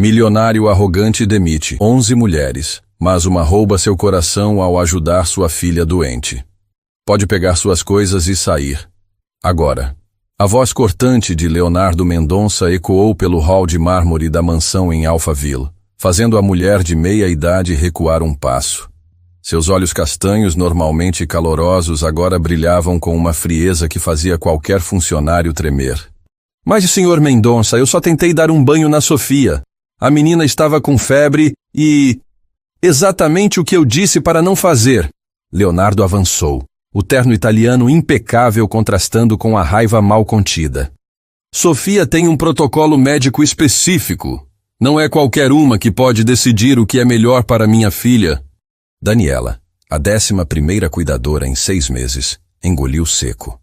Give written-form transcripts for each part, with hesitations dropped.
Milionário arrogante demite 11 mulheres, mas uma rouba seu coração ao ajudar sua filha doente. Pode pegar suas coisas e sair. Agora. A voz cortante de Leonardo Mendonça ecoou pelo hall de mármore da mansão em Alphaville, fazendo a mulher de meia idade recuar um passo. Seus olhos castanhos, normalmente calorosos, agora brilhavam com uma frieza que fazia qualquer funcionário tremer. Mas, senhor Mendonça, eu só tentei dar um banho na Sofia. A menina estava com febre e... Exatamente o que eu disse para não fazer. Leonardo avançou, o terno italiano impecável contrastando com a raiva mal contida. Sofia tem um protocolo médico específico. Não é qualquer uma que pode decidir o que é melhor para minha filha. Daniela, a 11ª cuidadora em 6 meses, engoliu seco.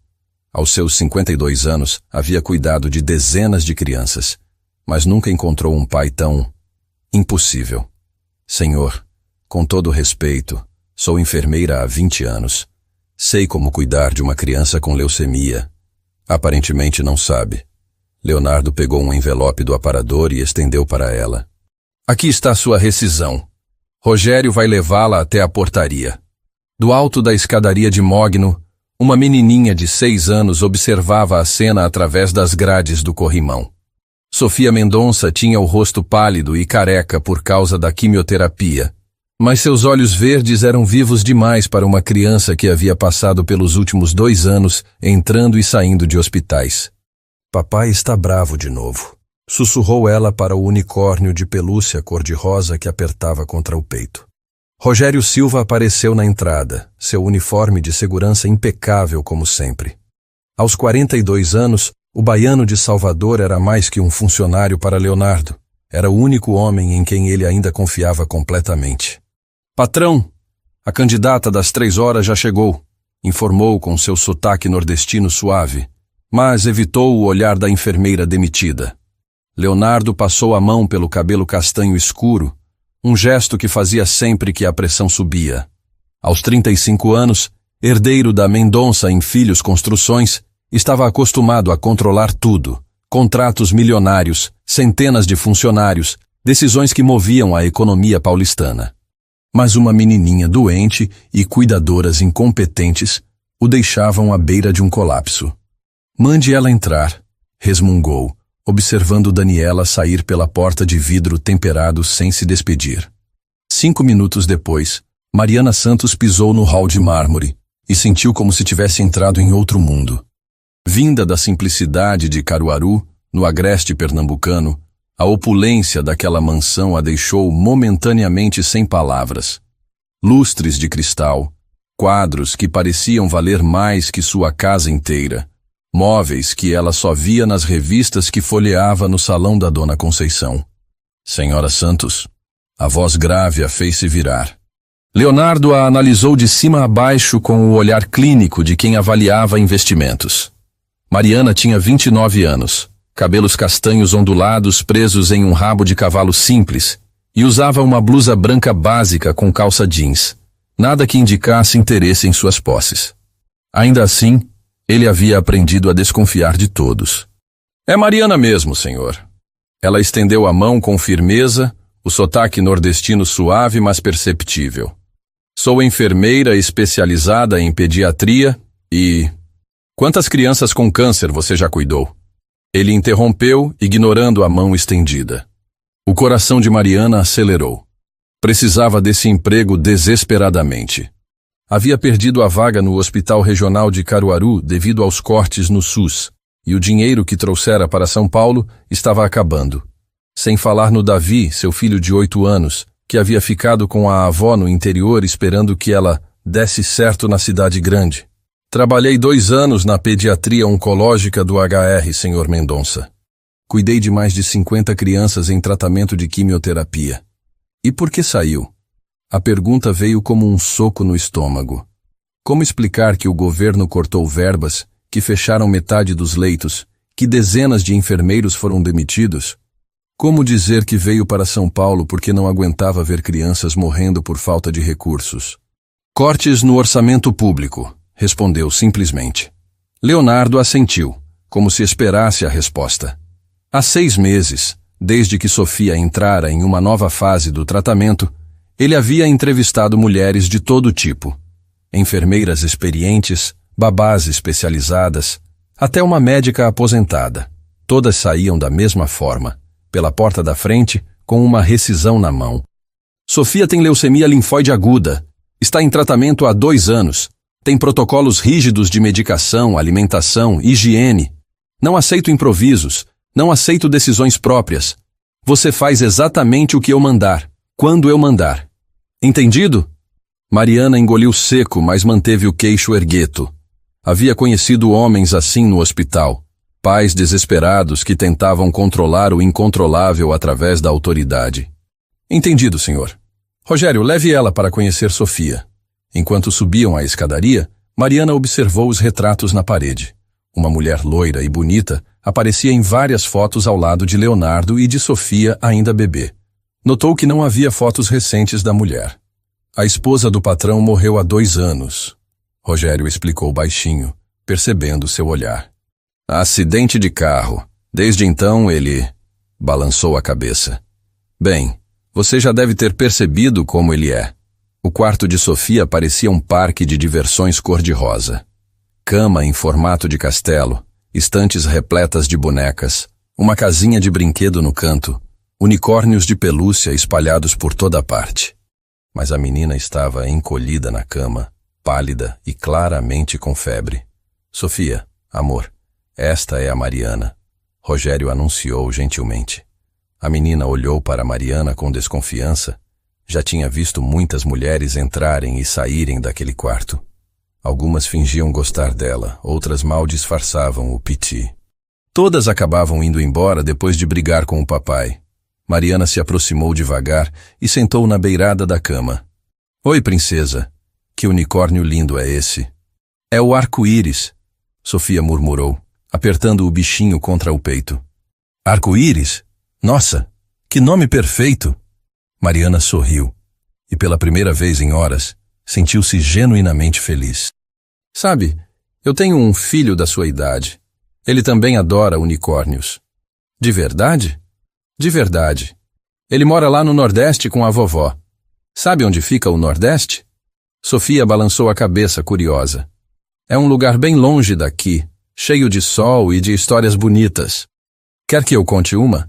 Aos seus 52 anos, havia cuidado de dezenas de crianças, mas nunca encontrou um pai tão... impossível. Senhor, com todo respeito, sou enfermeira há 20 anos. Sei como cuidar de uma criança com leucemia. Aparentemente não sabe. Leonardo pegou um envelope do aparador e estendeu para ela. Aqui está sua rescisão. Rogério vai levá-la até a portaria. Do alto da escadaria de Mogno, uma menininha de 6 anos observava a cena através das grades do corrimão. Sofia Mendonça tinha o rosto pálido e careca por causa da quimioterapia, mas seus olhos verdes eram vivos demais para uma criança que havia passado pelos últimos 2 anos entrando e saindo de hospitais. Papai está bravo de novo, sussurrou ela para o unicórnio de pelúcia cor-de-rosa que apertava contra o peito. Rogério Silva apareceu na entrada, seu uniforme de segurança impecável como sempre. Aos 42 anos, o baiano de Salvador era mais que um funcionário para Leonardo. Era o único homem em quem ele ainda confiava completamente. Patrão, a candidata das 3 horas já chegou, informou com seu sotaque nordestino suave, mas evitou o olhar da enfermeira demitida. Leonardo passou a mão pelo cabelo castanho escuro, um gesto que fazia sempre que a pressão subia. Aos 35 anos, herdeiro da Mendonça em Filhos Construções, estava acostumado a controlar tudo, contratos milionários, centenas de funcionários, decisões que moviam a economia paulistana. Mas uma menininha doente e cuidadoras incompetentes o deixavam à beira de um colapso. Mande ela entrar, resmungou, observando Daniela sair pela porta de vidro temperado sem se despedir. 5 minutos depois, Mariana Santos pisou no hall de mármore e sentiu como se tivesse entrado em outro mundo. Vinda da simplicidade de Caruaru, no agreste pernambucano, a opulência daquela mansão a deixou momentaneamente sem palavras. Lustres de cristal, quadros que pareciam valer mais que sua casa inteira, móveis que ela só via nas revistas que folheava no salão da Dona Conceição. Senhora Santos, a voz grave a fez-se virar. Leonardo a analisou de cima a baixo com o olhar clínico de quem avaliava investimentos. Mariana tinha 29 anos, cabelos castanhos ondulados presos em um rabo de cavalo simples, e usava uma blusa branca básica com calça jeans, nada que indicasse interesse em suas posses. Ainda assim, ele havia aprendido a desconfiar de todos. É Mariana mesmo, senhor. Ela estendeu a mão com firmeza, o sotaque nordestino suave mas perceptível. Sou enfermeira especializada em pediatria e... Quantas crianças com câncer você já cuidou? Ele interrompeu, ignorando a mão estendida. O coração de Mariana acelerou. Precisava desse emprego desesperadamente. Havia perdido a vaga no Hospital Regional de Caruaru devido aos cortes no SUS, e o dinheiro que trouxera para São Paulo estava acabando. Sem falar no Davi, seu filho de 8 anos, que havia ficado com a avó no interior esperando que ela desse certo na cidade grande. Trabalhei 2 anos na pediatria oncológica do HR, senhor Mendonça. Cuidei de mais de 50 crianças em tratamento de quimioterapia. E por que saiu? A pergunta veio como um soco no estômago. Como explicar que o governo cortou verbas, que fecharam metade dos leitos, que dezenas de enfermeiros foram demitidos? Como dizer que veio para São Paulo porque não aguentava ver crianças morrendo por falta de recursos? Cortes no orçamento público, respondeu simplesmente. Leonardo assentiu, como se esperasse a resposta. Há 6 meses, Desde que Sofia entrara em uma nova fase do tratamento, ele havia entrevistado mulheres de todo tipo. Enfermeiras experientes, babás especializadas, até uma médica aposentada. Todas saíam da mesma forma, pela porta da frente, com uma rescisão na mão. Sofia tem leucemia linfóide aguda. Está em tratamento há 2 anos. Tem protocolos rígidos de medicação, alimentação, higiene. Não aceito improvisos. Não aceito decisões próprias. Você faz exatamente o que eu mandar, quando eu mandar. Entendido? Mariana engoliu seco, mas manteve o queixo ergueto. Havia conhecido homens assim no hospital. Pais desesperados que tentavam controlar o incontrolável através da autoridade. Entendido, senhor. Rogério, leve ela para conhecer Sofia. Enquanto subiam a escadaria, Mariana observou os retratos na parede. Uma mulher loira e bonita aparecia em várias fotos ao lado de Leonardo e de Sofia, ainda bebê. Notou que não havia fotos recentes da mulher. A esposa do patrão morreu há 2 anos. Rogério explicou baixinho, percebendo seu olhar. Acidente de carro. Desde então ele balançou a cabeça. Bem, você já deve ter percebido como ele é. O quarto de Sofia parecia um parque de diversões cor-de-rosa. Cama em formato de castelo, estantes repletas de bonecas, uma casinha de brinquedo no canto, unicórnios de pelúcia espalhados por toda parte. Mas a menina estava encolhida na cama, pálida e claramente com febre. Sofia, amor, esta é a Mariana. Rogério anunciou gentilmente. A menina olhou para Mariana com desconfiança. Já tinha visto muitas mulheres entrarem e saírem daquele quarto. Algumas fingiam gostar dela, outras mal disfarçavam o piti. Todas acabavam indo embora depois de brigar com o papai. Mariana se aproximou devagar e sentou na beirada da cama. Oi, princesa. Que unicórnio lindo é esse? É o arco-íris, Sofia murmurou, apertando o bichinho contra o peito. Arco-íris? Nossa, que nome perfeito! Mariana sorriu, e pela primeira vez em horas, sentiu-se genuinamente feliz. Sabe, eu tenho um filho da sua idade. Ele também adora unicórnios. De verdade? De verdade. Ele mora lá no Nordeste com a vovó. Sabe onde fica o Nordeste? Sofia balançou a cabeça curiosa. É um lugar bem longe daqui, cheio de sol e de histórias bonitas. Quer que eu conte uma?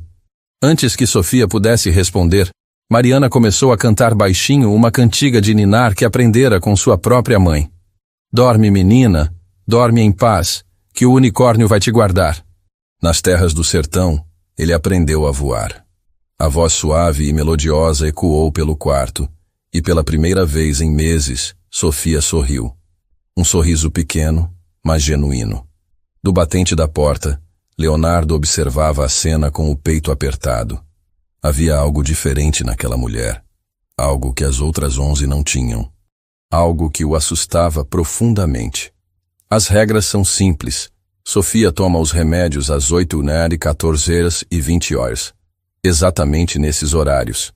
Antes que Sofia pudesse responder, Mariana começou a cantar baixinho uma cantiga de ninar que aprendera com sua própria mãe. Dorme, menina, dorme em paz, que o unicórnio vai te guardar. Nas terras do sertão, ele aprendeu a voar. A voz suave e melodiosa ecoou pelo quarto, e pela primeira vez em meses, Sofia sorriu. Um sorriso pequeno, mas genuíno. Do batente da porta, Leonardo observava a cena com o peito apertado. Havia algo diferente naquela mulher. Algo que as outras 11 não tinham. Algo que o assustava profundamente. As regras são simples. Sofia toma os remédios às 8h, 14h e 20h. Exatamente nesses horários.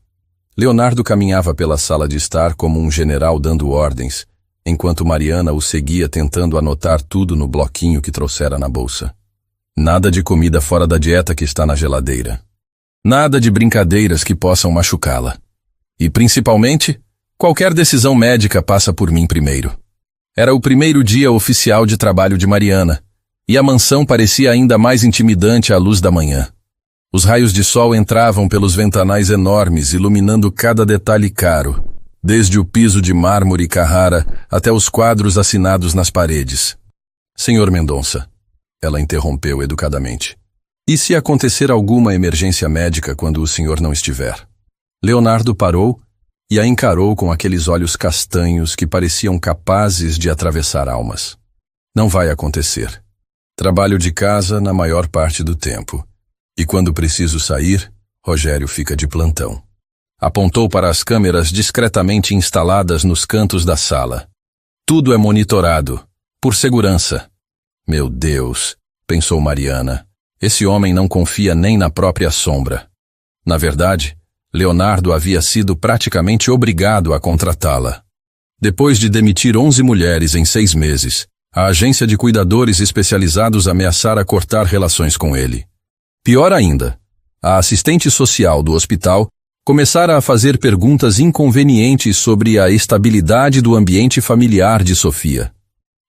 Leonardo caminhava pela sala de estar como um general dando ordens, enquanto Mariana o seguia tentando anotar tudo no bloquinho que trouxera na bolsa. Nada de comida fora da dieta que está na geladeira. Nada de brincadeiras que possam machucá-la. E, principalmente, qualquer decisão médica passa por mim primeiro. Era o primeiro dia oficial de trabalho de Mariana, e a mansão parecia ainda mais intimidante à luz da manhã. Os raios de sol entravam pelos ventanais enormes, iluminando cada detalhe caro, desde o piso de mármore e Carrara até os quadros assinados nas paredes. Senhor Mendonça, ela interrompeu educadamente. E se acontecer alguma emergência médica quando o senhor não estiver? Leonardo parou e a encarou com aqueles olhos castanhos que pareciam capazes de atravessar almas. Não vai acontecer. Trabalho de casa na maior parte do tempo. E quando preciso sair, Rogério fica de plantão. Apontou para as câmeras discretamente instaladas nos cantos da sala. Tudo é monitorado, por segurança. Meu Deus, pensou Mariana, esse homem não confia nem na própria sombra. Na verdade, Leonardo havia sido praticamente obrigado a contratá-la. Depois de demitir 11 mulheres em 6 meses, a agência de cuidadores especializados ameaçara cortar relações com ele. Pior ainda, A assistente social do hospital começara a fazer perguntas inconvenientes sobre a estabilidade do ambiente familiar de Sofia.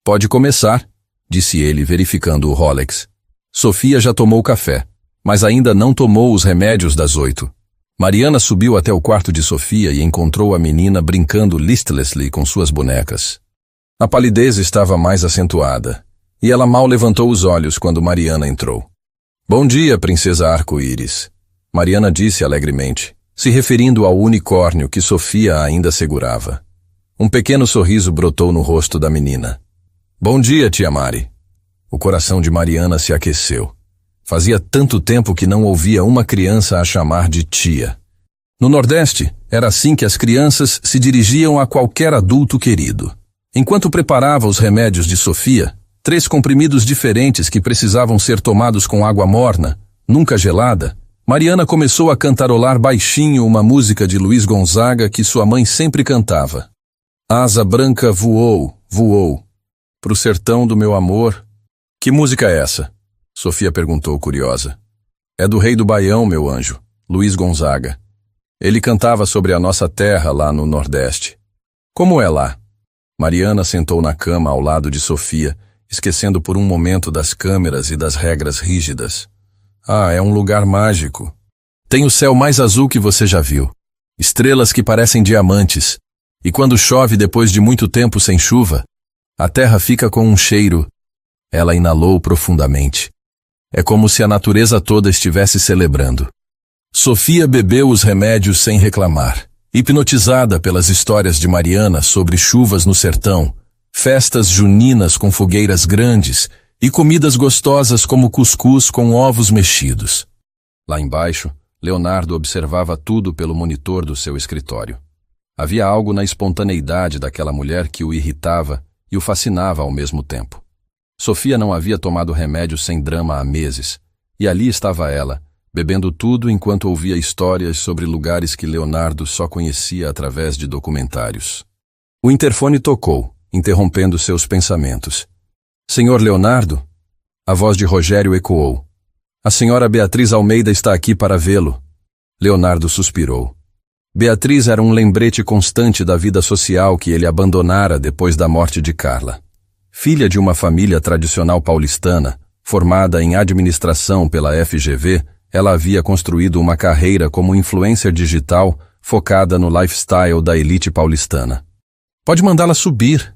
Pode começar, disse ele, verificando o Rolex. Sofia já tomou café, mas ainda não tomou os remédios das 8. Mariana subiu até o quarto de Sofia e encontrou a menina brincando listlessly com suas bonecas. A palidez estava mais acentuada, e ela mal levantou os olhos quando Mariana entrou. Bom dia, princesa arco-íris, Mariana disse alegremente, se referindo ao unicórnio que Sofia ainda segurava. Um pequeno sorriso brotou no rosto da menina. Bom dia, tia Mari. O coração de Mariana se aqueceu. Fazia tanto tempo que não ouvia uma criança a chamar de tia. No Nordeste, era assim que as crianças se dirigiam a qualquer adulto querido. Enquanto preparava os remédios de Sofia, 3 comprimidos diferentes que precisavam ser tomados com água morna, nunca gelada, Mariana começou a cantarolar baixinho uma música de Luiz Gonzaga que sua mãe sempre cantava. Asa branca voou, voou, pro sertão do meu amor. Que música é essa? Sofia perguntou, curiosa. É do Rei do Baião, meu anjo, Luiz Gonzaga. Ele cantava sobre a nossa terra lá no Nordeste. Como é lá? Mariana sentou na cama ao lado de Sofia, esquecendo por um momento das câmeras e das regras rígidas. Ah, é um lugar mágico. Tem o céu mais azul que você já viu. Estrelas que parecem diamantes. E quando chove depois de muito tempo sem chuva, a terra fica com um cheiro. Ela inalou profundamente. É como se a natureza toda estivesse celebrando. Sofia bebeu os remédios sem reclamar, hipnotizada pelas histórias de Mariana sobre chuvas no sertão, festas juninas com fogueiras grandes e comidas gostosas como cuscuz com ovos mexidos. Lá embaixo, Leonardo observava tudo pelo monitor do seu escritório. Havia algo na espontaneidade daquela mulher que o irritava e o fascinava ao mesmo tempo. Sofia não havia tomado remédio sem drama há meses, e ali estava ela, bebendo tudo enquanto ouvia histórias sobre lugares que Leonardo só conhecia através de documentários. O interfone tocou, interrompendo seus pensamentos. Senhor Leonardo? A voz de Rogério ecoou. A senhora Beatriz Almeida está aqui para vê-lo. Leonardo suspirou. Beatriz era um lembrete constante da vida social que ele abandonara depois da morte de Carla. Filha de uma família tradicional paulistana, formada em administração pela FGV, ela havia construído uma carreira como influencer digital focada no lifestyle da elite paulistana. Pode mandá-la subir.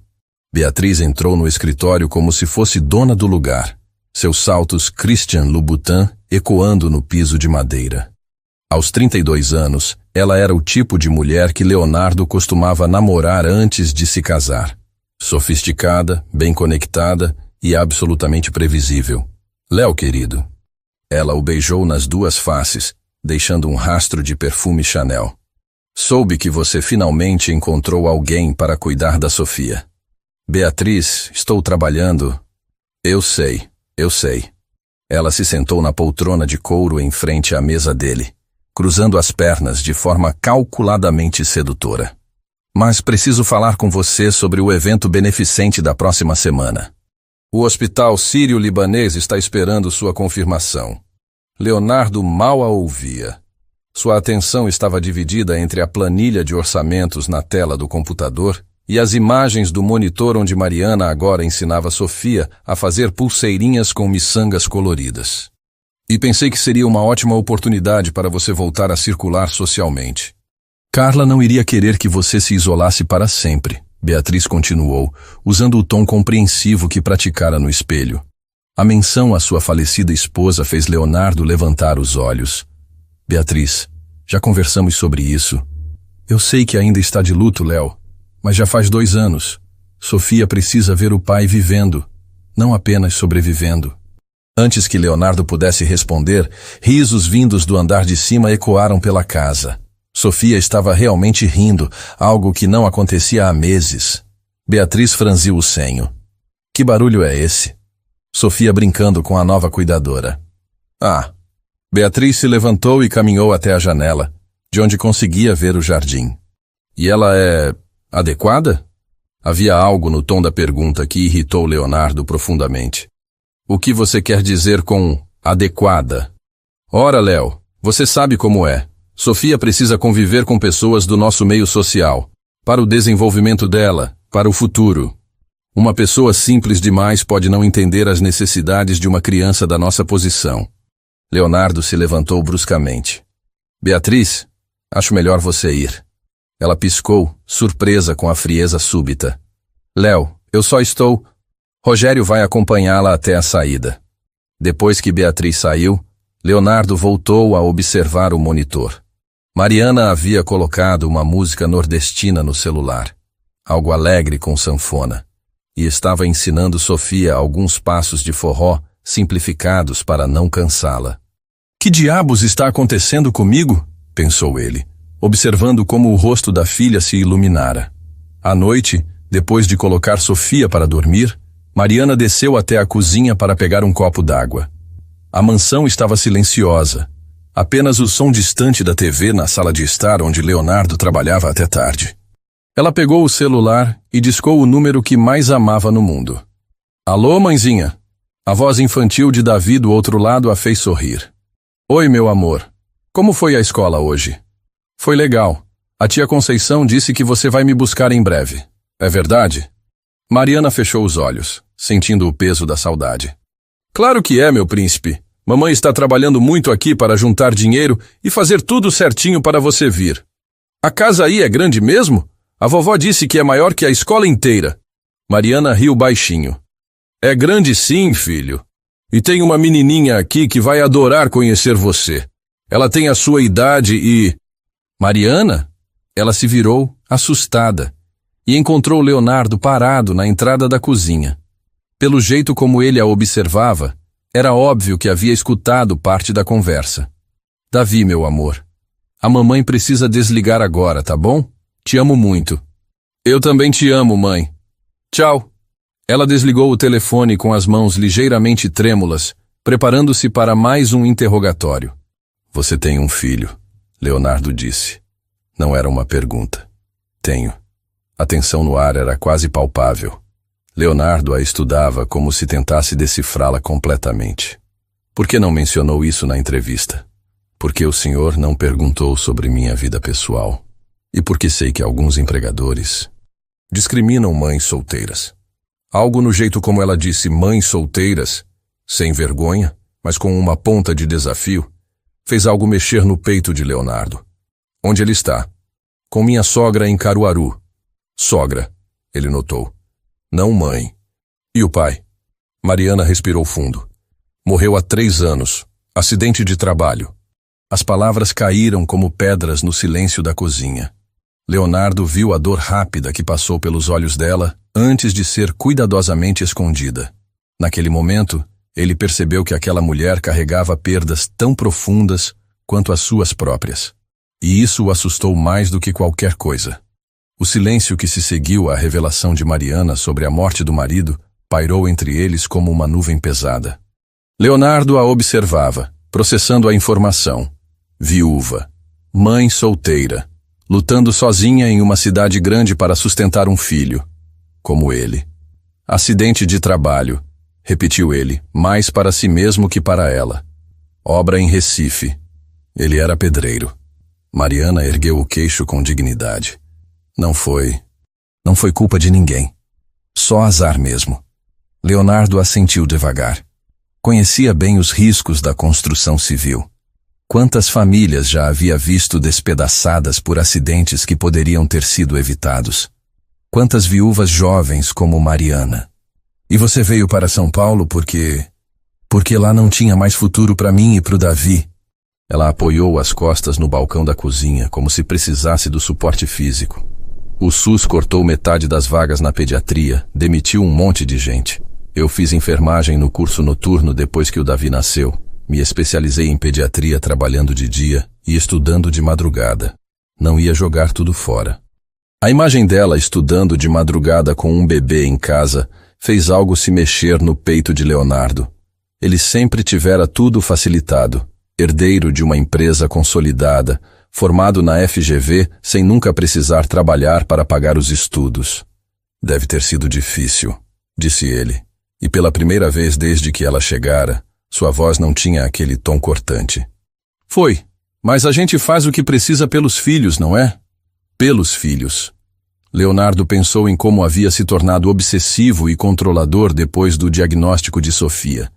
Beatriz entrou no escritório como se fosse dona do lugar, seus saltos Christian Louboutin ecoando no piso de madeira. Aos 32 anos, ela era o tipo de mulher que Leonardo costumava namorar antes de se casar. Sofisticada, bem conectada e absolutamente previsível. Léo, querido. Ela o beijou nas 2 faces, deixando um rastro de perfume Chanel. Soube que você finalmente encontrou alguém para cuidar da Sofia. Beatriz, estou trabalhando. Eu sei. Ela se sentou na poltrona de couro em frente à mesa dele, cruzando as pernas de forma calculadamente sedutora. Mas preciso falar com você sobre o evento beneficente da próxima semana. O Hospital Sírio-Libanês está esperando sua confirmação. Leonardo mal a ouvia. Sua atenção estava dividida entre a planilha de orçamentos na tela do computador e as imagens do monitor onde Mariana agora ensinava Sofia a fazer pulseirinhas com miçangas coloridas. E pensei que seria uma ótima oportunidade para você voltar a circular socialmente. Carla não iria querer que você se isolasse para sempre, Beatriz continuou, usando o tom compreensivo que praticara no espelho. A menção à sua falecida esposa fez Leonardo levantar os olhos. Beatriz, já conversamos sobre isso. Eu sei que ainda está de luto, Léo, mas já faz 2 anos. Sofia precisa ver o pai vivendo, não apenas sobrevivendo. Antes que Leonardo pudesse responder, risos vindos do andar de cima ecoaram pela casa. Sofia estava realmente rindo, algo que não acontecia há meses. Beatriz franziu o senho. Que barulho é esse? Sofia brincando com a nova cuidadora. Ah! Beatriz se levantou e caminhou até a janela, de onde conseguia ver o jardim. E ela é adequada? Havia algo no tom da pergunta que irritou Leonardo profundamente. O que você quer dizer com adequada? Ora, Léo, Você sabe como é. Sofia precisa conviver com pessoas do nosso meio social, para o desenvolvimento dela, para o futuro. Uma pessoa simples demais pode não entender as necessidades de uma criança da nossa posição. Leonardo se levantou bruscamente. Beatriz, acho melhor você ir. Ela piscou, surpresa com a frieza súbita. Léo, eu só estou... Rogério vai acompanhá-la até a saída. Depois que Beatriz saiu, Leonardo voltou a observar o monitor. Mariana havia colocado uma música nordestina no celular, algo alegre com sanfona, e estava ensinando Sofia alguns passos de forró simplificados para não cansá-la. Que diabos está acontecendo comigo? Pensou ele, observando como o rosto da filha se iluminara. À noite, depois de colocar Sofia para dormir, Mariana desceu até a cozinha para pegar um copo d'água. A mansão estava silenciosa. Apenas o som distante da TV na sala de estar onde Leonardo trabalhava até tarde. Ela pegou o celular e discou o número que mais amava no mundo. Alô, mãezinha? A voz infantil de Davi do outro lado a fez sorrir. Oi, meu amor. Como foi a escola hoje? Foi legal. A tia Conceição disse que você vai me buscar em breve. É verdade? Mariana fechou os olhos, sentindo o peso da saudade. Claro que é, meu príncipe. Mamãe está trabalhando muito aqui para juntar dinheiro e fazer tudo certinho para você vir. A casa aí é grande mesmo? A vovó disse que é maior que a escola inteira. Mariana riu baixinho. É grande sim, filho. E tem uma menininha aqui que vai adorar conhecer você. Ela tem a sua idade e... Mariana? Ela se virou, assustada, e encontrou Leonardo parado na entrada da cozinha. Pelo jeito como ele a observava, era óbvio que havia escutado parte da conversa. Davi, meu amor, a mamãe precisa desligar agora, tá bom? Te amo muito. Eu também te amo, mãe. Tchau. Ela desligou o telefone com as mãos ligeiramente trêmulas, preparando-se para mais um interrogatório. Você tem um filho, Leonardo disse. Não era uma pergunta. Tenho. A tensão no ar era quase palpável. Leonardo a estudava como se tentasse decifrá-la completamente. Por que não mencionou isso na entrevista? Porque o senhor não perguntou sobre minha vida pessoal. E porque sei que alguns empregadores discriminam mães solteiras. Algo no jeito como ela disse mães solteiras, sem vergonha, mas com uma ponta de desafio, fez algo mexer no peito de Leonardo. Onde ele está? Com minha sogra em Caruaru. Sogra, ele notou. Não mãe. E o pai? Mariana respirou fundo. Morreu há 3 anos. Acidente de trabalho. As palavras caíram como pedras no silêncio da cozinha. Leonardo viu a dor rápida que passou pelos olhos dela antes de ser cuidadosamente escondida. Naquele momento, ele percebeu que aquela mulher carregava perdas tão profundas quanto as suas próprias. E isso o assustou mais do que qualquer coisa. O silêncio que se seguiu à revelação de Mariana sobre a morte do marido pairou entre eles como uma nuvem pesada. Leonardo a observava, processando a informação. Viúva, mãe solteira, lutando sozinha em uma cidade grande para sustentar um filho, como ele. Acidente de trabalho, repetiu ele, mais para si mesmo que para ela. Obra em Recife. Ele era pedreiro. Mariana ergueu o queixo com dignidade. Não foi culpa de ninguém. Só azar mesmo. Leonardo assentiu devagar. Conhecia bem os riscos da construção civil. Quantas famílias já havia visto despedaçadas por acidentes que poderiam ter sido evitados? Quantas viúvas jovens como Mariana? E você veio para São Paulo porque lá não tinha mais futuro para mim e para o Davi. Ela apoiou as costas no balcão da cozinha, como se precisasse do suporte físico. O SUS cortou metade das vagas na pediatria, demitiu um monte de gente. Eu fiz enfermagem no curso noturno depois que o Davi nasceu. Me especializei em pediatria trabalhando de dia e estudando de madrugada. Não ia jogar tudo fora. A imagem dela estudando de madrugada com um bebê em casa fez algo se mexer no peito de Leonardo. Ele sempre tivera tudo facilitado. Herdeiro de uma empresa consolidada, formado na FGV sem nunca precisar trabalhar para pagar os estudos. Deve ter sido difícil, disse ele, e pela primeira vez desde que ela chegara, sua voz não tinha aquele tom cortante. Foi, Mas a gente faz o que precisa pelos filhos, não é? Pelos filhos. Leonardo pensou em como havia se tornado obsessivo e controlador depois do diagnóstico de Sofia.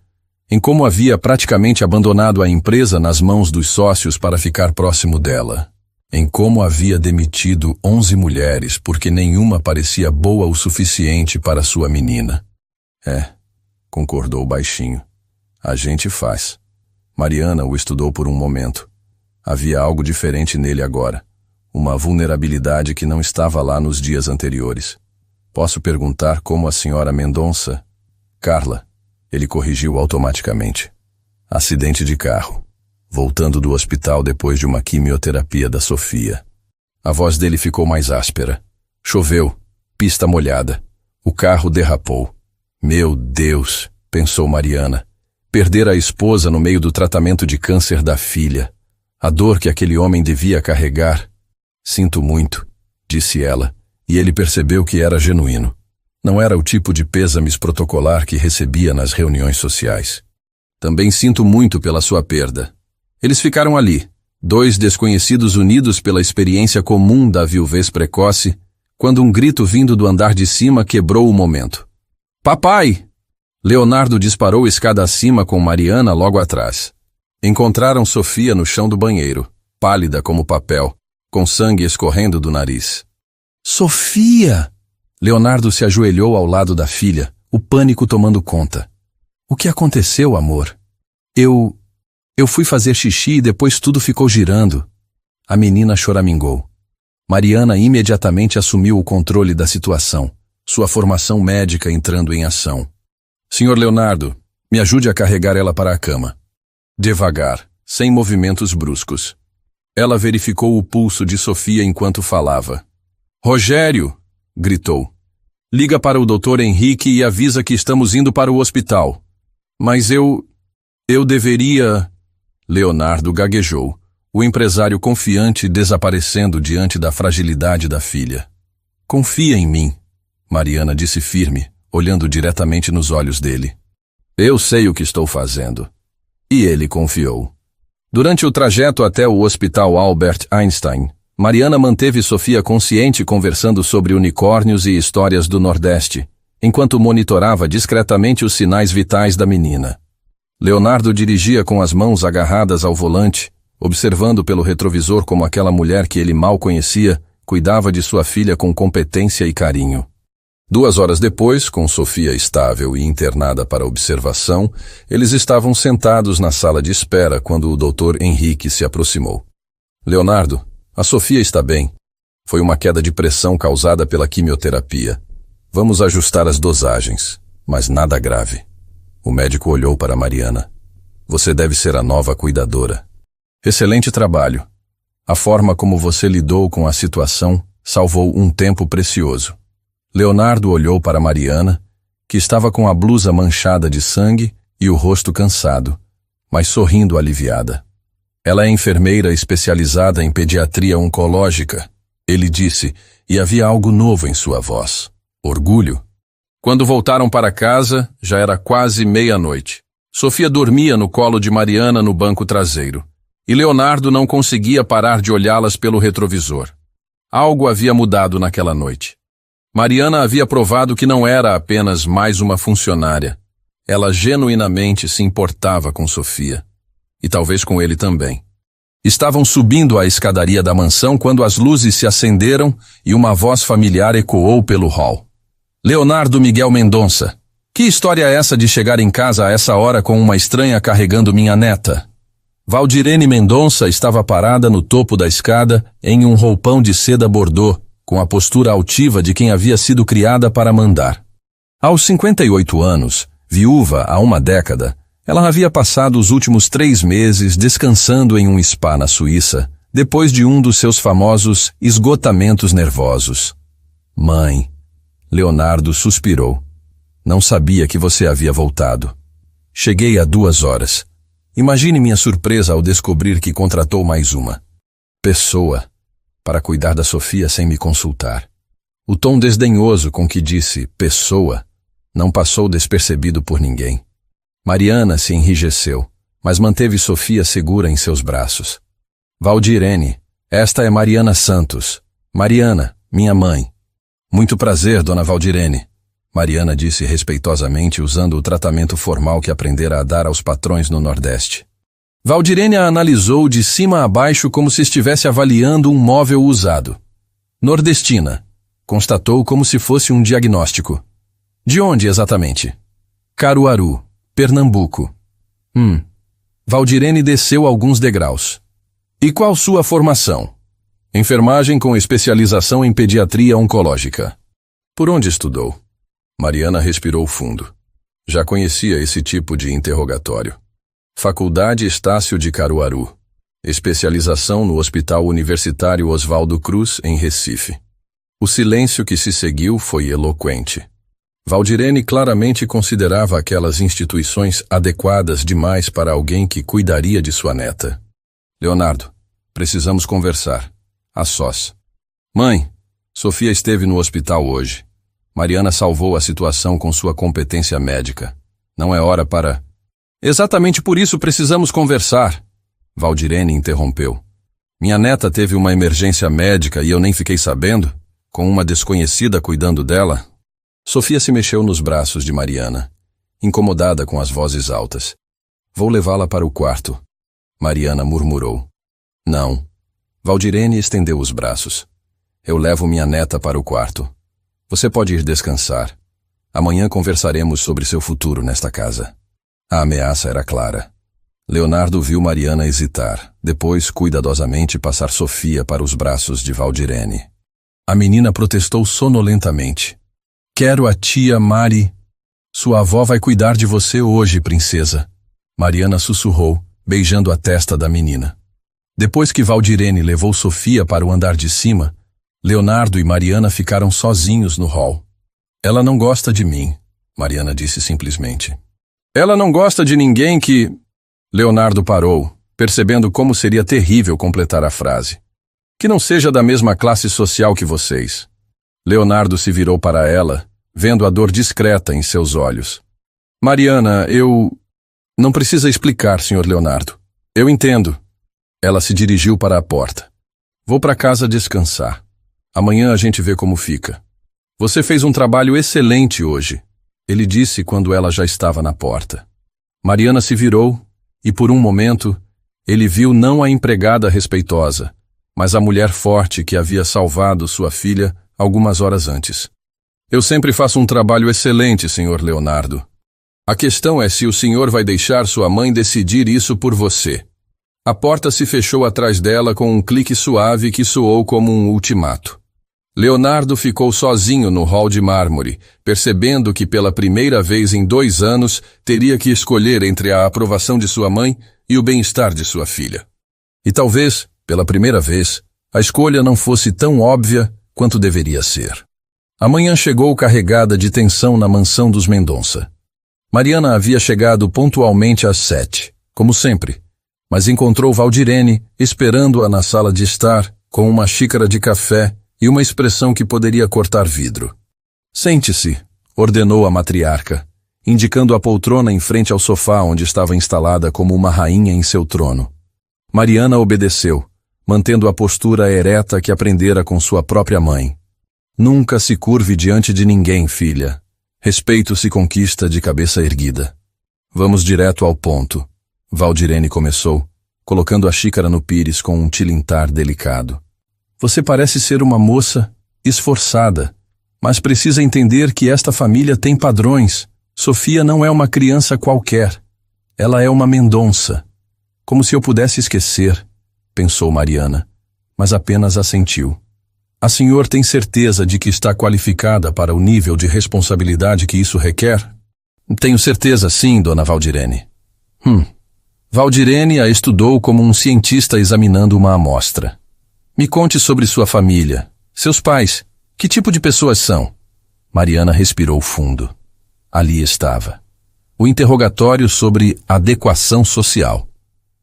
Em como havia praticamente abandonado a empresa nas mãos dos sócios para ficar próximo dela. Em como havia demitido 11 mulheres porque nenhuma parecia boa o suficiente para sua menina. Concordou baixinho. A gente faz. Mariana o estudou por um momento. Havia algo diferente nele agora. Uma vulnerabilidade que não estava lá nos dias anteriores. Posso perguntar como a senhora Mendonça? Carla. Ele corrigiu automaticamente. Acidente de carro. Voltando do hospital depois de uma quimioterapia da Sofia. A voz dele ficou mais áspera. Choveu. Pista molhada. O carro derrapou. Meu Deus, pensou Mariana. Perder a esposa no meio do tratamento de câncer da filha. A dor que aquele homem devia carregar. Sinto muito, disse ela, e ele percebeu que era genuíno. Não era o tipo de pêsames protocolar que recebia nas reuniões sociais. Também sinto muito pela sua perda. Eles ficaram ali, dois desconhecidos unidos pela experiência comum da viuvez precoce, quando um grito vindo do andar de cima quebrou o momento. Papai! Leonardo disparou escada acima com Mariana logo atrás. Encontraram Sofia no chão do banheiro, pálida como papel, com sangue escorrendo do nariz. Sofia! Leonardo se ajoelhou ao lado da filha, o pânico tomando conta. O que aconteceu, amor? Eu fui fazer xixi e depois tudo ficou girando. A menina choramingou. Mariana imediatamente assumiu o controle da situação, sua formação médica entrando em ação. Senhor Leonardo, me ajude a carregar ela para a cama. Devagar, sem movimentos bruscos. Ela verificou o pulso de Sofia enquanto falava. Rogério! Gritou. Liga para o Dr. Henrique e avisa que estamos indo para o hospital. Mas eu deveria... Leonardo gaguejou, o empresário confiante desaparecendo diante da fragilidade da filha. Confia em mim, Mariana disse firme, olhando diretamente nos olhos dele. Eu sei o que estou fazendo. E ele confiou. Durante o trajeto até o Hospital Albert Einstein, Mariana manteve Sofia consciente conversando sobre unicórnios e histórias do Nordeste, enquanto monitorava discretamente os sinais vitais da menina. Leonardo dirigia com as mãos agarradas ao volante, observando pelo retrovisor como aquela mulher que ele mal conhecia cuidava de sua filha com competência e carinho. 2 horas depois, com Sofia estável e internada para observação, eles estavam sentados na sala de espera quando o Dr. Henrique se aproximou. Leonardo, a Sofia está bem. Foi uma queda de pressão causada pela quimioterapia. Vamos ajustar as dosagens, mas nada grave. O médico olhou para Mariana. Você deve ser a nova cuidadora. Excelente trabalho. A forma como você lidou com a situação salvou um tempo precioso. Leonardo olhou para Mariana, que estava com a blusa manchada de sangue e o rosto cansado, mas sorrindo aliviada. Ela é enfermeira especializada em pediatria oncológica, ele disse, e havia algo novo em sua voz. Orgulho. Quando voltaram para casa, já era quase meia-noite. Sofia dormia no colo de Mariana no banco traseiro, e Leonardo não conseguia parar de olhá-las pelo retrovisor. Algo havia mudado naquela noite. Mariana havia provado que não era apenas mais uma funcionária. Ela genuinamente se importava com Sofia. E talvez com ele também. Estavam subindo a escadaria da mansão quando as luzes se acenderam e uma voz familiar ecoou pelo hall. Leonardo Miguel Mendonça. Que história é essa de chegar em casa a essa hora com uma estranha carregando minha neta? Valdirene Mendonça estava parada no topo da escada em um roupão de seda bordô, com a postura altiva de quem havia sido criada para mandar. Aos 58 anos, viúva há uma década, ela havia passado os últimos 3 meses descansando em um spa na Suíça, depois de um dos seus famosos esgotamentos nervosos. Mãe, Leonardo suspirou. Não sabia que você havia voltado. Cheguei há 2 horas. Imagine minha surpresa ao descobrir que contratou mais uma pessoa para cuidar da Sofia sem me consultar. O tom desdenhoso com que disse pessoa não passou despercebido por ninguém. Mariana se enrijeceu, mas manteve Sofia segura em seus braços. Valdirene, esta é Mariana Santos. Mariana, minha mãe. Muito prazer, dona Valdirene. Mariana disse respeitosamente, usando o tratamento formal que aprendera a dar aos patrões no Nordeste. Valdirene a analisou de cima a baixo como se estivesse avaliando um móvel usado. Nordestina, constatou como se fosse um diagnóstico. De onde exatamente? Caruaru, Pernambuco. Valdirene desceu alguns degraus. E qual sua formação? Enfermagem com especialização em pediatria oncológica. Por onde estudou? Mariana respirou fundo. Já conhecia esse tipo de interrogatório. Faculdade Estácio de Caruaru. Especialização no Hospital Universitário Oswaldo Cruz, em Recife. O silêncio que se seguiu foi eloquente. Valdirene claramente considerava aquelas instituições adequadas demais para alguém que cuidaria de sua neta. Leonardo, precisamos conversar. A sós. Mãe, Sofia esteve no hospital hoje. Mariana salvou a situação com sua competência médica. Não é hora para... Exatamente por isso precisamos conversar. Valdirene interrompeu. Minha neta teve uma emergência médica e eu nem fiquei sabendo, com uma desconhecida cuidando dela. Sofia se mexeu nos braços de Mariana, incomodada com as vozes altas. Vou levá-la para o quarto. Mariana murmurou. Não. Valdirene estendeu os braços. Eu levo minha neta para o quarto. Você pode ir descansar. Amanhã conversaremos sobre seu futuro nesta casa. A ameaça era clara. Leonardo viu Mariana hesitar, depois cuidadosamente passar Sofia para os braços de Valdirene. A menina protestou sonolentamente. Quero a tia Mari. Sua avó vai cuidar de você hoje, princesa. Mariana sussurrou, beijando a testa da menina. Depois que Valdirene levou Sofia para o andar de cima, Leonardo e Mariana ficaram sozinhos no hall. Ela não gosta de mim, Mariana disse simplesmente. Ela não gosta de ninguém que... Leonardo parou, percebendo como seria terrível completar a frase. Que não seja da mesma classe social que vocês. Leonardo se virou para ela, vendo a dor discreta em seus olhos. Mariana, eu... Não precisa explicar, Sr. Leonardo. Eu entendo. Ela se dirigiu para a porta. Vou para casa descansar. Amanhã a gente vê como fica. Você fez um trabalho excelente hoje, ele disse quando ela já estava na porta. Mariana se virou e, por um momento, ele viu não a empregada respeitosa, mas a mulher forte que havia salvado sua filha algumas horas antes. Eu sempre faço um trabalho excelente, Sr. Leonardo. A questão é se o senhor vai deixar sua mãe decidir isso por você. A porta se fechou atrás dela com um clique suave que soou como um ultimato. Leonardo ficou sozinho no hall de mármore, percebendo que pela primeira vez em 2 anos teria que escolher entre a aprovação de sua mãe e o bem-estar de sua filha. E talvez, pela primeira vez, a escolha não fosse tão óbvia quanto deveria ser. A manhã chegou carregada de tensão na mansão dos Mendonça. Mariana havia chegado pontualmente às 7, como sempre, mas encontrou Valdirene esperando-a na sala de estar com uma xícara de café e uma expressão que poderia cortar vidro. Sente-se, ordenou a matriarca, indicando a poltrona em frente ao sofá onde estava instalada como uma rainha em seu trono. Mariana obedeceu, mantendo a postura ereta que aprendera com sua própria mãe. Nunca se curve diante de ninguém, filha. Respeito se conquista de cabeça erguida. Vamos direto ao ponto. Valdirene começou, colocando a xícara no pires com um tilintar delicado. Você parece ser uma moça esforçada, mas precisa entender que esta família tem padrões. Sofia não é uma criança qualquer. Ela é uma Mendonça. Como se eu pudesse esquecer, pensou Mariana, mas apenas assentiu. A senhora tem certeza de que está qualificada para o nível de responsabilidade que isso requer? Tenho certeza, sim, dona Valdirene. Valdirene a estudou como um cientista examinando uma amostra. Me conte sobre sua família. Seus pais, que tipo de pessoas são? Mariana respirou fundo. Ali estava. O interrogatório sobre adequação social.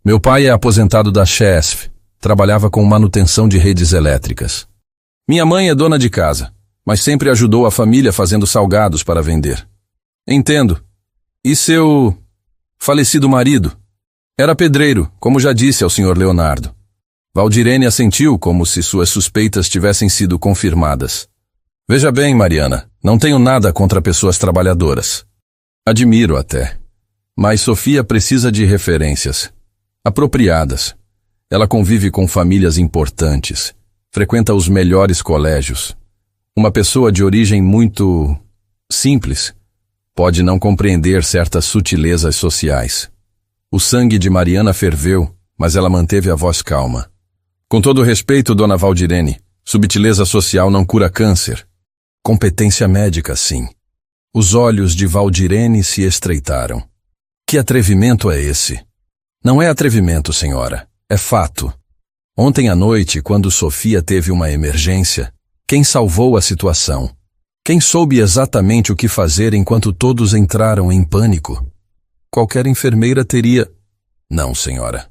Meu pai é aposentado da Chesf, trabalhava com manutenção de redes elétricas. Minha mãe é dona de casa, mas sempre ajudou a família fazendo salgados para vender. Entendo. E seu falecido marido? Era pedreiro, como já disse ao Sr. Leonardo. Valdirene assentiu como se suas suspeitas tivessem sido confirmadas. Veja bem, Mariana, não tenho nada contra pessoas trabalhadoras. Admiro até. Mas Sofia precisa de referências apropriadas. Ela convive com famílias importantes, frequenta os melhores colégios. Uma pessoa de origem muito simples pode não compreender certas sutilezas sociais. O sangue de Mariana ferveu, mas ela manteve a voz calma. Com todo respeito, dona Valdirene, subtileza social não cura câncer. Competência médica, sim. Os olhos de Valdirene se estreitaram. Que atrevimento é esse? Não é atrevimento, senhora. É fato. Ontem à noite, quando Sofia teve uma emergência, quem salvou a situação? Quem soube exatamente o que fazer enquanto todos entraram em pânico? Qualquer enfermeira teria... Não, senhora.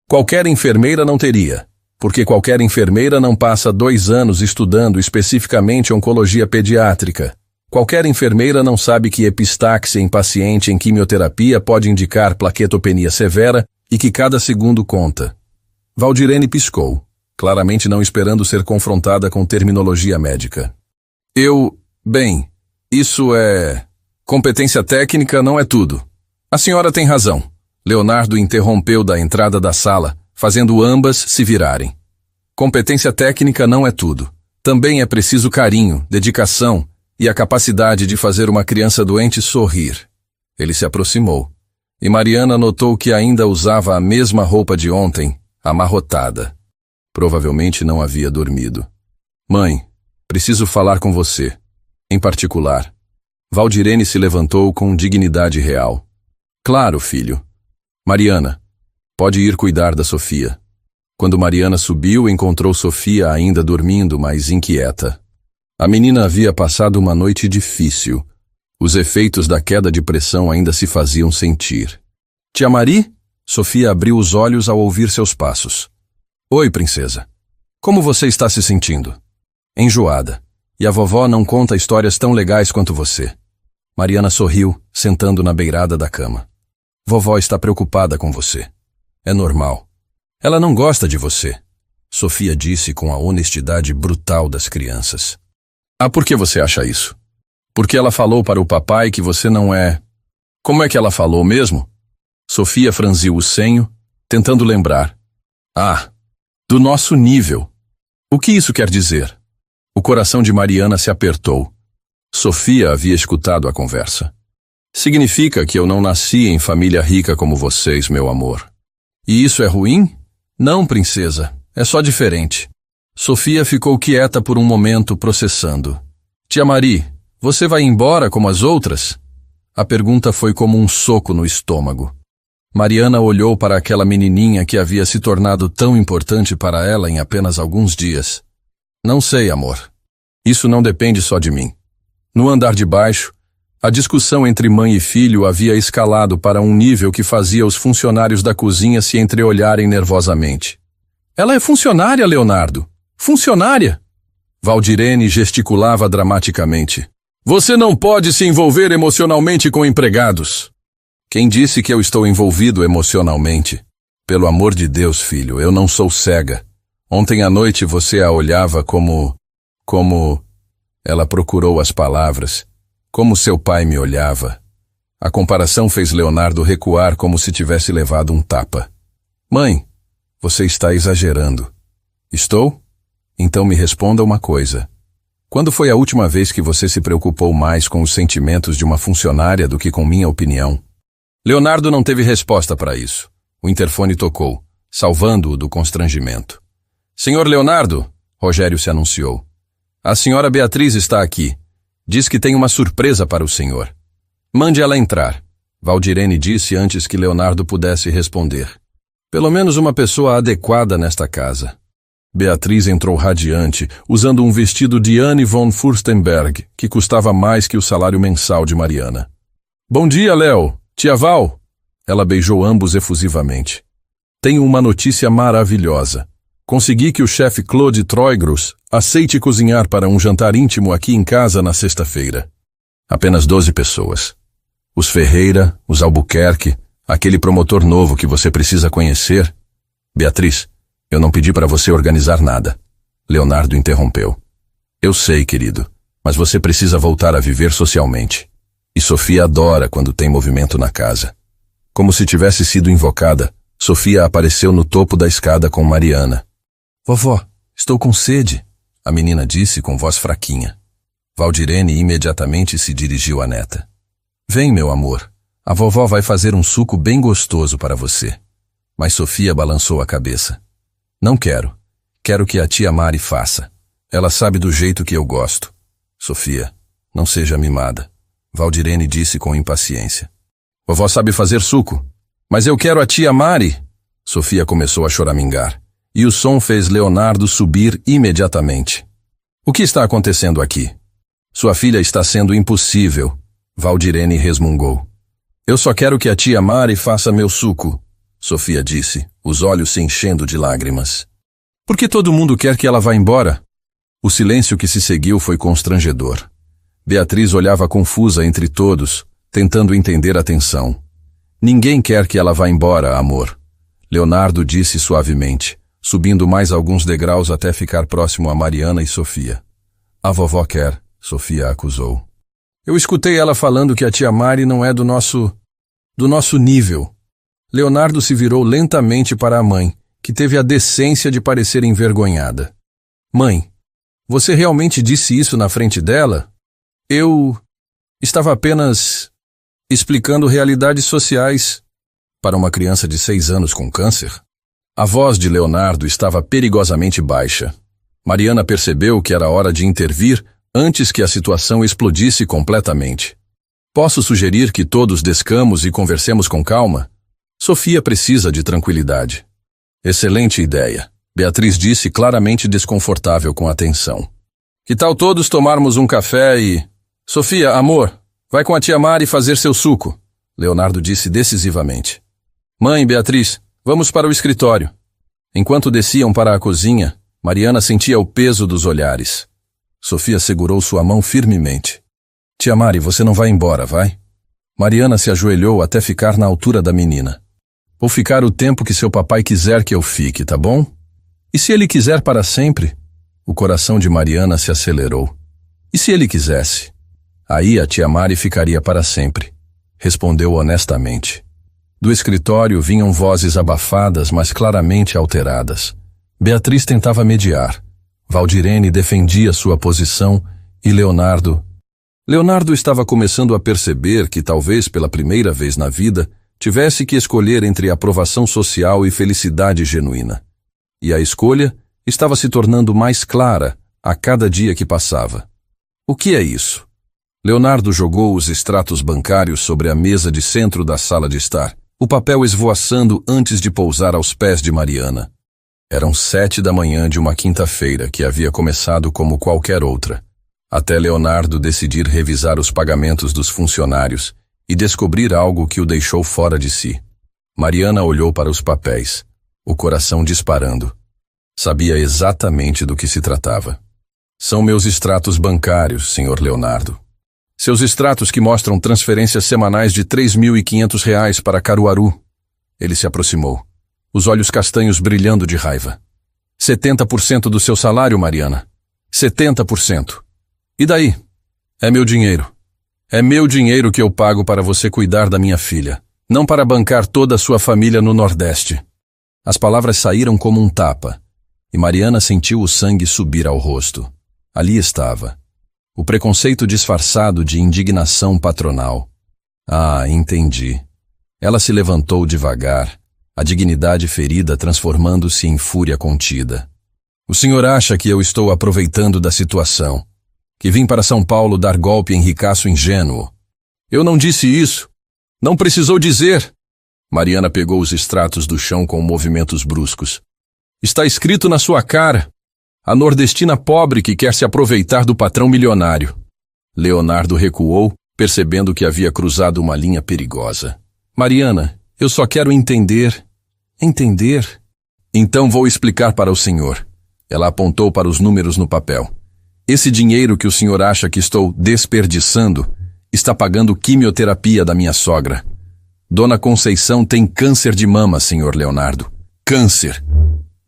Qualquer enfermeira não teria, porque qualquer enfermeira não passa 2 anos estudando especificamente oncologia pediátrica. Qualquer enfermeira não sabe que epistaxe em paciente em quimioterapia pode indicar plaquetopenia severa e que cada segundo conta. Valdirene piscou, claramente não esperando ser confrontada com terminologia médica. Bem, isso é... Competência técnica não é tudo. A senhora tem razão. Leonardo interrompeu da entrada da sala, fazendo ambas se virarem. Competência técnica não é tudo. Também é preciso carinho, dedicação e a capacidade de fazer uma criança doente sorrir. Ele se aproximou, e Mariana notou que ainda usava a mesma roupa de ontem, amarrotada. Provavelmente não havia dormido. Mãe, preciso falar com você. Em particular. Valdirene se levantou com dignidade real. Claro, filho. Mariana, pode ir cuidar da Sofia. Quando Mariana subiu, encontrou Sofia ainda dormindo, mas inquieta. A menina havia passado uma noite difícil. Os efeitos da queda de pressão ainda se faziam sentir. Tia Mari? Sofia abriu os olhos ao ouvir seus passos. Oi, princesa. Como você está se sentindo? Enjoada. E a vovó não conta histórias tão legais quanto você. Mariana sorriu, sentando na beirada da cama. Vovó está preocupada com você. É normal. Ela não gosta de você, Sofia disse com a honestidade brutal das crianças. Ah, por que você acha isso? Porque ela falou para o papai que você não é... Como é que ela falou mesmo? Sofia franziu o senho, tentando lembrar. Ah, do nosso nível. O que isso quer dizer? O coração de Mariana se apertou. Sofia havia escutado a conversa. Significa que eu não nasci em família rica como vocês, meu amor. E isso é ruim? Não, princesa. É só diferente. Sofia ficou quieta por um momento, processando. Tia Mari, você vai embora como as outras? A pergunta foi como um soco no estômago. Mariana olhou para aquela menininha que havia se tornado tão importante para ela em apenas alguns dias. Não sei, amor. Isso não depende só de mim. No andar de baixo, a discussão entre mãe e filho havia escalado para um nível que fazia os funcionários da cozinha se entreolharem nervosamente. Ela é funcionária, Leonardo. Funcionária! Valdirene gesticulava dramaticamente. Você não pode se envolver emocionalmente com empregados. Quem disse que eu estou envolvido emocionalmente? Pelo amor de Deus, filho, eu não sou cega. Ontem à noite você a olhava como... Ela procurou as palavras. Como seu pai me olhava. A comparação fez Leonardo recuar como se tivesse levado um tapa. Mãe, você está exagerando. Estou? Então me responda uma coisa. Quando foi a última vez que você se preocupou mais com os sentimentos de uma funcionária do que com minha opinião? Leonardo não teve resposta para isso. O interfone tocou, salvando-o do constrangimento. Senhor Leonardo, Rogério se anunciou. A senhora Beatriz está aqui. Diz que tem uma surpresa para o senhor. Mande ela entrar, Valdirene disse antes que Leonardo pudesse responder. Pelo menos uma pessoa adequada nesta casa. Beatriz entrou radiante, usando um vestido de Anne von Furstenberg, que custava mais que o salário mensal de Mariana. Bom dia, Léo. Tia Val. Ela beijou ambos efusivamente. Tenho uma notícia maravilhosa. Consegui que o chefe Claude Troigros aceite cozinhar para um jantar íntimo aqui em casa na sexta-feira. Apenas 12 pessoas. Os Ferreira, os Albuquerque, aquele promotor novo que você precisa conhecer. Beatriz, Eu não pedi para você organizar nada. Leonardo interrompeu. Eu sei, querido, mas você precisa voltar a viver socialmente. E Sofia adora quando tem movimento na casa. Como se tivesse sido invocada, Sofia apareceu no topo da escada com Mariana. Vovó, estou com sede, a menina disse com voz fraquinha. Valdirene imediatamente se dirigiu à neta. Vem, meu amor, a vovó vai fazer um suco bem gostoso para você. Mas Sofia balançou a cabeça. Não quero. Quero que a tia Mari faça. Ela sabe do jeito que eu gosto. Sofia, não seja mimada. Valdirene disse com impaciência. Vovó sabe fazer suco. Mas eu quero a tia Mari. Sofia começou a choramingar. E o som fez Leonardo subir imediatamente. O que está acontecendo aqui? Sua filha está sendo impossível. Valdirene resmungou. Eu só quero que a tia Mari faça meu suco. Sofia disse, os olhos se enchendo de lágrimas. Por que todo mundo quer que ela vá embora? O silêncio que se seguiu foi constrangedor. Beatriz olhava confusa entre todos, tentando entender a tensão. Ninguém quer que ela vá embora, amor. Leonardo disse suavemente, subindo mais alguns degraus até ficar próximo a Mariana e Sofia. A vovó quer, Sofia acusou. Eu escutei ela falando que a tia Mari não é do nosso nível. Leonardo se virou lentamente para a mãe, que teve a decência de parecer envergonhada. Mãe, você realmente disse isso na frente dela? Eu estava apenas explicando realidades sociais para uma criança de 6 anos com câncer. A voz de Leonardo estava perigosamente baixa. Mariana percebeu que era hora de intervir antes que a situação explodisse completamente. Posso sugerir que todos descamos e conversemos com calma? Sofia precisa de tranquilidade. Excelente ideia, Beatriz disse claramente desconfortável com a tensão. Que tal todos tomarmos um café e... Sofia, amor, vai com a tia Mari fazer seu suco, Leonardo disse decisivamente. Mãe, Beatriz, vamos para o escritório. Enquanto desciam para a cozinha, Mariana sentia o peso dos olhares. Sofia segurou sua mão firmemente. Tia Mari, você não vai embora, vai? Mariana se ajoelhou até ficar na altura da menina. Vou ficar o tempo que seu papai quiser que eu fique, tá bom? E se ele quiser para sempre? O coração de Mariana se acelerou. E se ele quisesse? Aí a tia Mari ficaria para sempre, respondeu honestamente. Do escritório vinham vozes abafadas, mas claramente alteradas. Beatriz tentava mediar. Valdirene defendia sua posição e Leonardo estava começando a perceber que talvez pela primeira vez na vida tivesse que escolher entre aprovação social e felicidade genuína. E a escolha estava se tornando mais clara a cada dia que passava. O que é isso? Leonardo jogou os extratos bancários sobre a mesa de centro da sala de estar, o papel esvoaçando antes de pousar aos pés de Mariana. Eram 7 da manhã de uma quinta-feira que havia começado como qualquer outra, até Leonardo decidir revisar os pagamentos dos funcionários e descobrir algo que o deixou fora de si. Mariana olhou para os papéis, o coração disparando. Sabia exatamente do que se tratava. São meus extratos bancários, senhor Leonardo. Seus extratos que mostram transferências semanais de R$3.500 para Caruaru. Ele se aproximou, os olhos castanhos brilhando de raiva. 70% do seu salário, Mariana. 70%. E daí? É meu dinheiro. É meu dinheiro que eu pago para você cuidar da minha filha, não para bancar toda a sua família no Nordeste. As palavras saíram como um tapa, e Mariana sentiu o sangue subir ao rosto. Ali estava. O preconceito disfarçado de indignação patronal. Ah, entendi. Ela se levantou devagar, a dignidade ferida transformando-se em fúria contida. O senhor acha que eu estou aproveitando da situação? Que vim para São Paulo dar golpe em ricaço ingênuo? Eu não disse isso. Não precisou dizer. Mariana pegou os extratos do chão com movimentos bruscos. Está escrito na sua cara. A nordestina pobre que quer se aproveitar do patrão milionário. Leonardo recuou, percebendo que havia cruzado uma linha perigosa. Mariana, eu só quero entender. Entender? Então vou explicar para o senhor. Ela apontou para os números no papel. Esse dinheiro que o senhor acha que estou desperdiçando está pagando quimioterapia da minha sogra. Dona Conceição tem câncer de mama, senhor Leonardo. Câncer.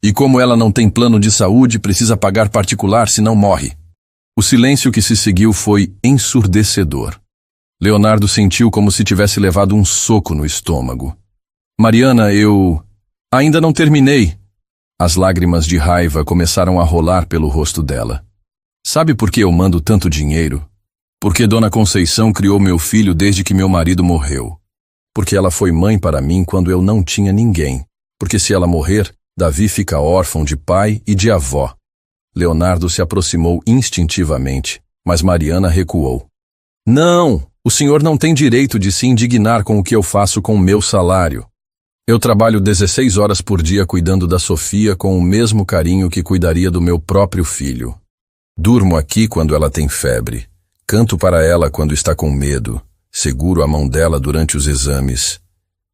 E como ela não tem plano de saúde, precisa pagar particular, senão morre. O silêncio que se seguiu foi ensurdecedor. Leonardo sentiu como se tivesse levado um soco no estômago. Mariana, eu... ainda não terminei. As lágrimas de raiva começaram a rolar pelo rosto dela. Sabe por que eu mando tanto dinheiro? Porque Dona Conceição criou meu filho desde que meu marido morreu. Porque ela foi mãe para mim quando eu não tinha ninguém. Porque se ela morrer, Davi fica órfão de pai e de avó. Leonardo se aproximou instintivamente, mas Mariana recuou. Não, o senhor não tem direito de se indignar com o que eu faço com o meu salário. Eu trabalho 16 horas por dia cuidando da Sofia com o mesmo carinho que cuidaria do meu próprio filho. Durmo aqui quando ela tem febre. Canto para ela quando está com medo. Seguro a mão dela durante os exames.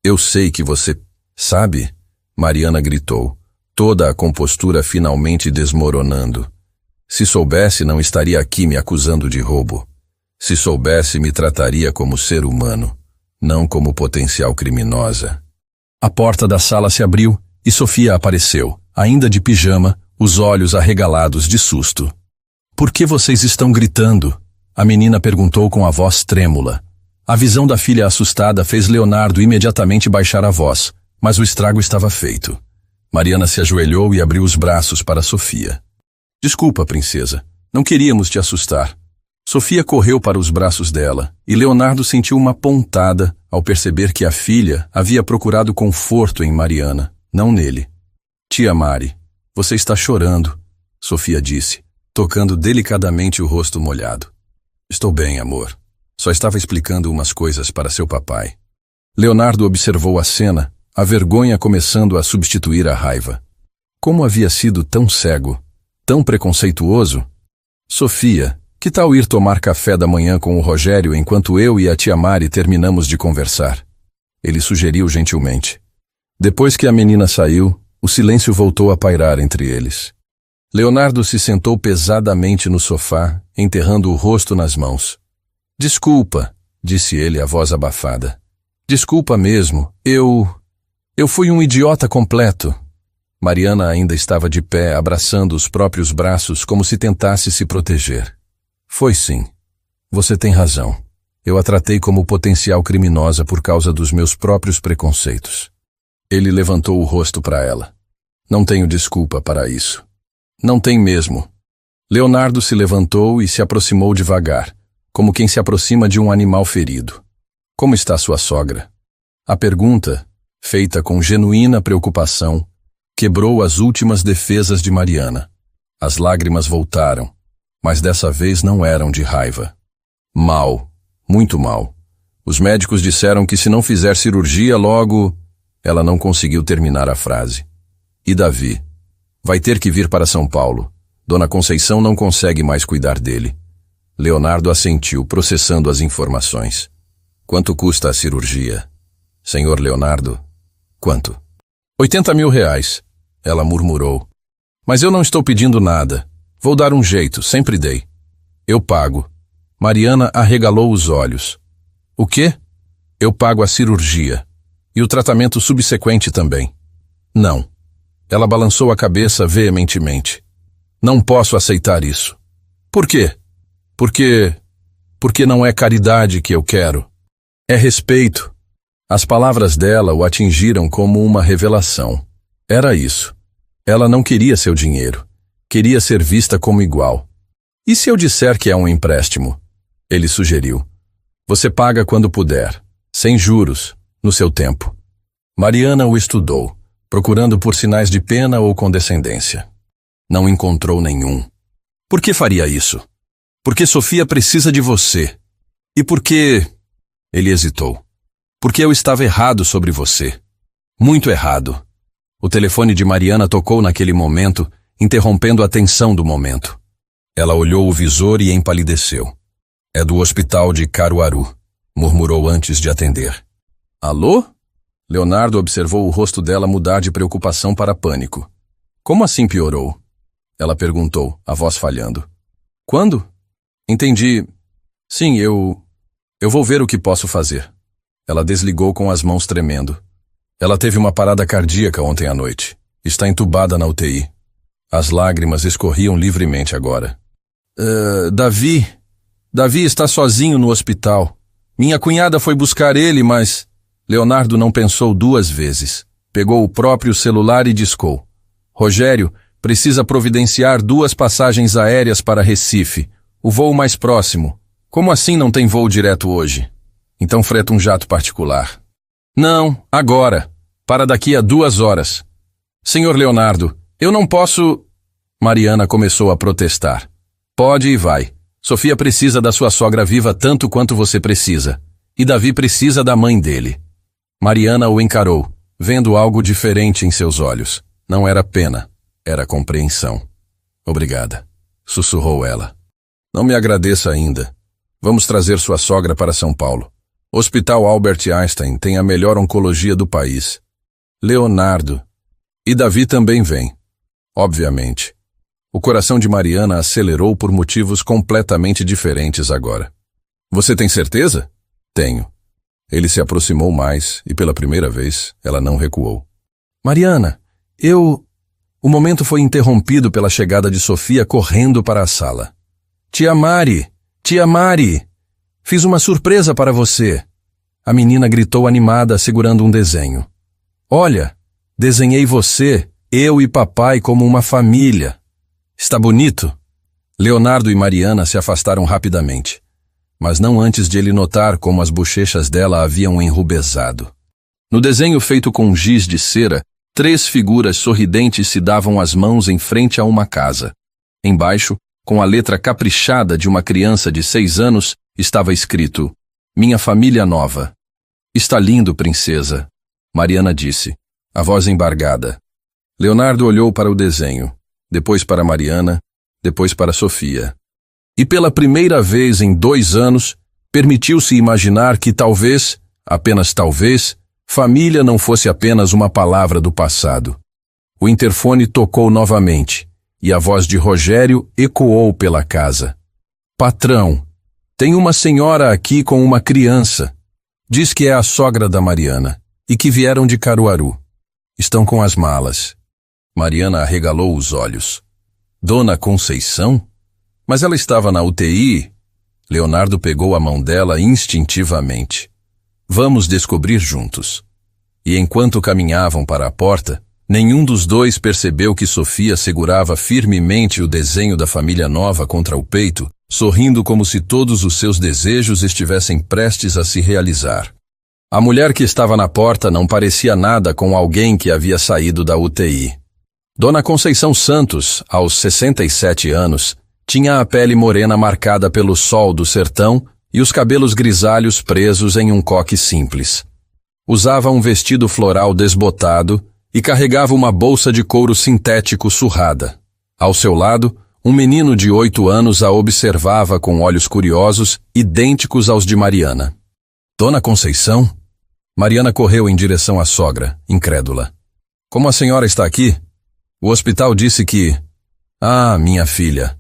Eu sei que você... Sabe? Mariana gritou, toda a compostura finalmente desmoronando. Se soubesse, não estaria aqui me acusando de roubo. Se soubesse, me trataria como ser humano, não como potencial criminosa. A porta da sala se abriu e Sofia apareceu, ainda de pijama, os olhos arregalados de susto. Por que vocês estão gritando? A menina perguntou com a voz trêmula. A visão da filha assustada fez Leonardo imediatamente baixar a voz, mas o estrago estava feito. Mariana se ajoelhou e abriu os braços para Sofia. Desculpa, princesa, não queríamos te assustar. Sofia correu para os braços dela, e Leonardo sentiu uma pontada ao perceber que a filha havia procurado conforto em Mariana, não nele. Tia Mari, você está chorando, Sofia disse, tocando delicadamente o rosto molhado. Estou bem, amor. Só estava explicando umas coisas para seu papai. Leonardo observou a cena, a vergonha começando a substituir a raiva. Como havia sido tão cego, tão preconceituoso? Sofia, que tal ir tomar café da manhã com o Rogério enquanto eu e a tia Mari terminamos de conversar? Ele sugeriu gentilmente. Depois que a menina saiu, o silêncio voltou a pairar entre eles. Leonardo se sentou pesadamente no sofá, enterrando o rosto nas mãos. Desculpa, disse ele, a voz abafada. Desculpa mesmo, eu fui um idiota completo. Mariana ainda estava de pé, abraçando os próprios braços como se tentasse se proteger. Foi sim. Você tem razão. Eu a tratei como potencial criminosa por causa dos meus próprios preconceitos. Ele levantou o rosto para ela. Não tenho desculpa para isso. Não tem mesmo. Leonardo se levantou e se aproximou devagar, como quem se aproxima de um animal ferido. Como está sua sogra? A pergunta, feita com genuína preocupação, quebrou as últimas defesas de Mariana. As lágrimas voltaram, mas dessa vez não eram de raiva. Mal, muito mal. Os médicos disseram que se não fizer cirurgia logo... Ela não conseguiu terminar a frase. E Davi? Vai ter que vir para São Paulo. Dona Conceição não consegue mais cuidar dele. Leonardo assentiu, processando as informações. Quanto custa a cirurgia? Senhor Leonardo, quanto? 80 mil reais, ela murmurou. Mas eu não estou pedindo nada. Vou dar um jeito, sempre dei. Eu pago. Mariana arregalou os olhos. O quê? Eu pago a cirurgia. E o tratamento subsequente também. Não. Ela balançou a cabeça veementemente. Não posso aceitar isso. Por quê? Porque não é caridade que eu quero. É respeito. As palavras dela o atingiram como uma revelação. Era isso. Ela não queria seu dinheiro. Queria ser vista como igual. E se eu disser que é um empréstimo? Ele sugeriu. Você paga quando puder, sem juros, no seu tempo. Mariana o estudou, procurando por sinais de pena ou condescendência. Não encontrou nenhum. Por que faria isso? Porque Sofia precisa de você. E por que... Ele hesitou. Porque eu estava errado sobre você. Muito errado. O telefone de Mariana tocou naquele momento, interrompendo a tensão do momento. Ela olhou o visor e empalideceu. É do hospital de Caruaru, murmurou antes de atender. Alô? Leonardo observou o rosto dela mudar de preocupação para pânico. Como assim piorou? Ela perguntou, a voz falhando. Quando? Entendi. Sim, eu vou ver o que posso fazer. Ela desligou com as mãos tremendo. Ela teve uma parada cardíaca ontem à noite. Está entubada na UTI. As lágrimas escorriam livremente agora. Davi está sozinho no hospital. Minha cunhada foi buscar ele, mas... Leonardo não pensou 2 vezes. Pegou o próprio celular e discou. Rogério, precisa providenciar 2 passagens aéreas para Recife. O voo mais próximo. Como assim não tem voo direto hoje? Então freta um jato particular. Não, agora. Para daqui a 2 horas. Senhor Leonardo, eu não posso... Mariana começou a protestar. Pode e vai. Sofia precisa da sua sogra viva tanto quanto você precisa. E Davi precisa da mãe dele. Mariana o encarou, vendo algo diferente em seus olhos. Não era pena, era compreensão. Obrigada, sussurrou ela. Não me agradeça ainda. Vamos trazer sua sogra para São Paulo. Hospital Albert Einstein tem a melhor oncologia do país. Leonardo. E Davi também vem. Obviamente. O coração de Mariana acelerou por motivos completamente diferentes agora. Você tem certeza? Tenho. Ele se aproximou mais e pela primeira vez ela não recuou. Mariana, O momento foi interrompido pela chegada de Sofia correndo para a sala. Tia Mari! Tia Mari! Fiz uma surpresa para você. A menina gritou animada, segurando um desenho. Olha, desenhei você, eu e papai como uma família. Está bonito? Leonardo e Mariana se afastaram rapidamente, mas não antes de ele notar como as bochechas dela haviam enrubescado. No desenho feito com giz de cera, 3 figuras sorridentes se davam as mãos em frente a uma casa. Embaixo, com a letra caprichada de uma criança de 6 anos, estava escrito: Minha família nova. Está lindo, princesa, Mariana disse, a voz embargada. Leonardo olhou para o desenho, depois para Mariana, depois para Sofia. E pela primeira vez em 2 anos, permitiu-se imaginar que talvez, apenas talvez, família não fosse apenas uma palavra do passado. O interfone tocou novamente, e a voz de Rogério ecoou pela casa. Patrão, tem uma senhora aqui com uma criança. Diz que é a sogra da Mariana, e que vieram de Caruaru. Estão com as malas. Mariana arregalou os olhos. Dona Conceição? Mas ela estava na UTI. Leonardo pegou a mão dela instintivamente. Vamos descobrir juntos. E enquanto caminhavam para a porta, nenhum dos dois percebeu que Sofia segurava firmemente o desenho da família nova contra o peito, sorrindo como se todos os seus desejos estivessem prestes a se realizar. A mulher que estava na porta não parecia nada com alguém que havia saído da UTI. Dona Conceição Santos, aos 67 anos, tinha a pele morena marcada pelo sol do sertão e os cabelos grisalhos presos em um coque simples. Usava um vestido floral desbotado e carregava uma bolsa de couro sintético surrada. Ao seu lado, um menino de 8 anos a observava com olhos curiosos, idênticos aos de Mariana. Dona Conceição? Mariana correu em direção à sogra, incrédula. Como a senhora está aqui? O hospital disse que... Ah, minha filha.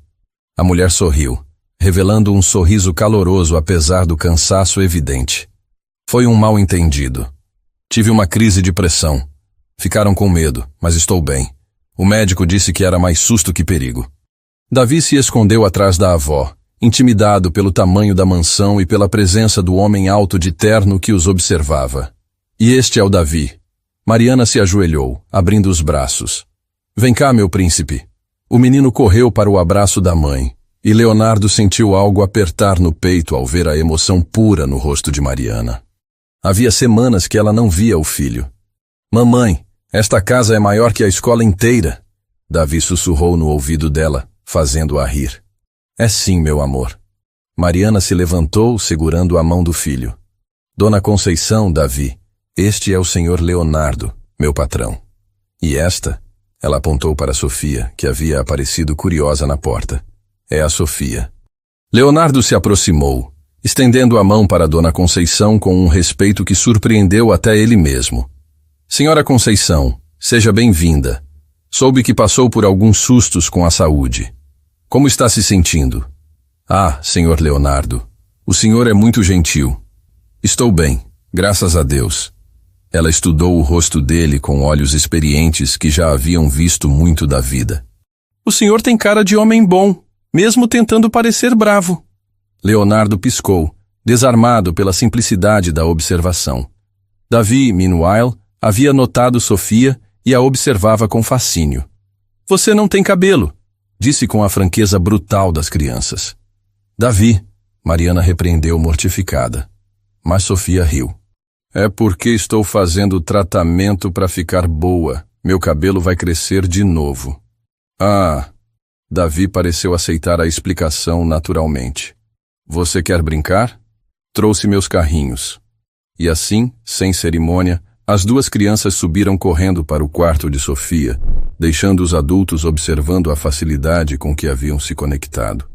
A mulher sorriu, revelando um sorriso caloroso apesar do cansaço evidente. Foi um mal-entendido. Tive uma crise de pressão. Ficaram com medo, mas estou bem. O médico disse que era mais susto que perigo. Davi se escondeu atrás da avó, intimidado pelo tamanho da mansão e pela presença do homem alto de terno que os observava. E este é o Davi. Mariana se ajoelhou, abrindo os braços. Vem cá, meu príncipe. O menino correu para o abraço da mãe, e Leonardo sentiu algo apertar no peito ao ver a emoção pura no rosto de Mariana. Havia semanas que ela não via o filho. Mamãe, esta casa é maior que a escola inteira. Davi sussurrou no ouvido dela, fazendo-a rir. É sim, meu amor. Mariana se levantou, segurando a mão do filho. Dona Conceição, Davi, este é o senhor Leonardo, meu patrão. E esta... Ela apontou para Sofia, que havia aparecido curiosa na porta. É a Sofia. Leonardo se aproximou, estendendo a mão para Dona Conceição com um respeito que surpreendeu até ele mesmo. Senhora Conceição, seja bem-vinda. Soube que passou por alguns sustos com a saúde. Como está se sentindo? Ah, senhor Leonardo, o senhor é muito gentil. Estou bem, graças a Deus. Ela estudou o rosto dele com olhos experientes que já haviam visto muito da vida. O senhor tem cara de homem bom, mesmo tentando parecer bravo. Leonardo piscou, desarmado pela simplicidade da observação. Davi, meanwhile, havia notado Sofia e a observava com fascínio. Você não tem cabelo, disse com a franqueza brutal das crianças. Davi, Mariana repreendeu mortificada. Mas Sofia riu. É porque estou fazendo tratamento para ficar boa. Meu cabelo vai crescer de novo. Ah, Davi pareceu aceitar a explicação naturalmente. Você quer brincar? Trouxe meus carrinhos. E assim, sem cerimônia, as duas crianças subiram correndo para o quarto de Sofia, deixando os adultos observando a facilidade com que haviam se conectado.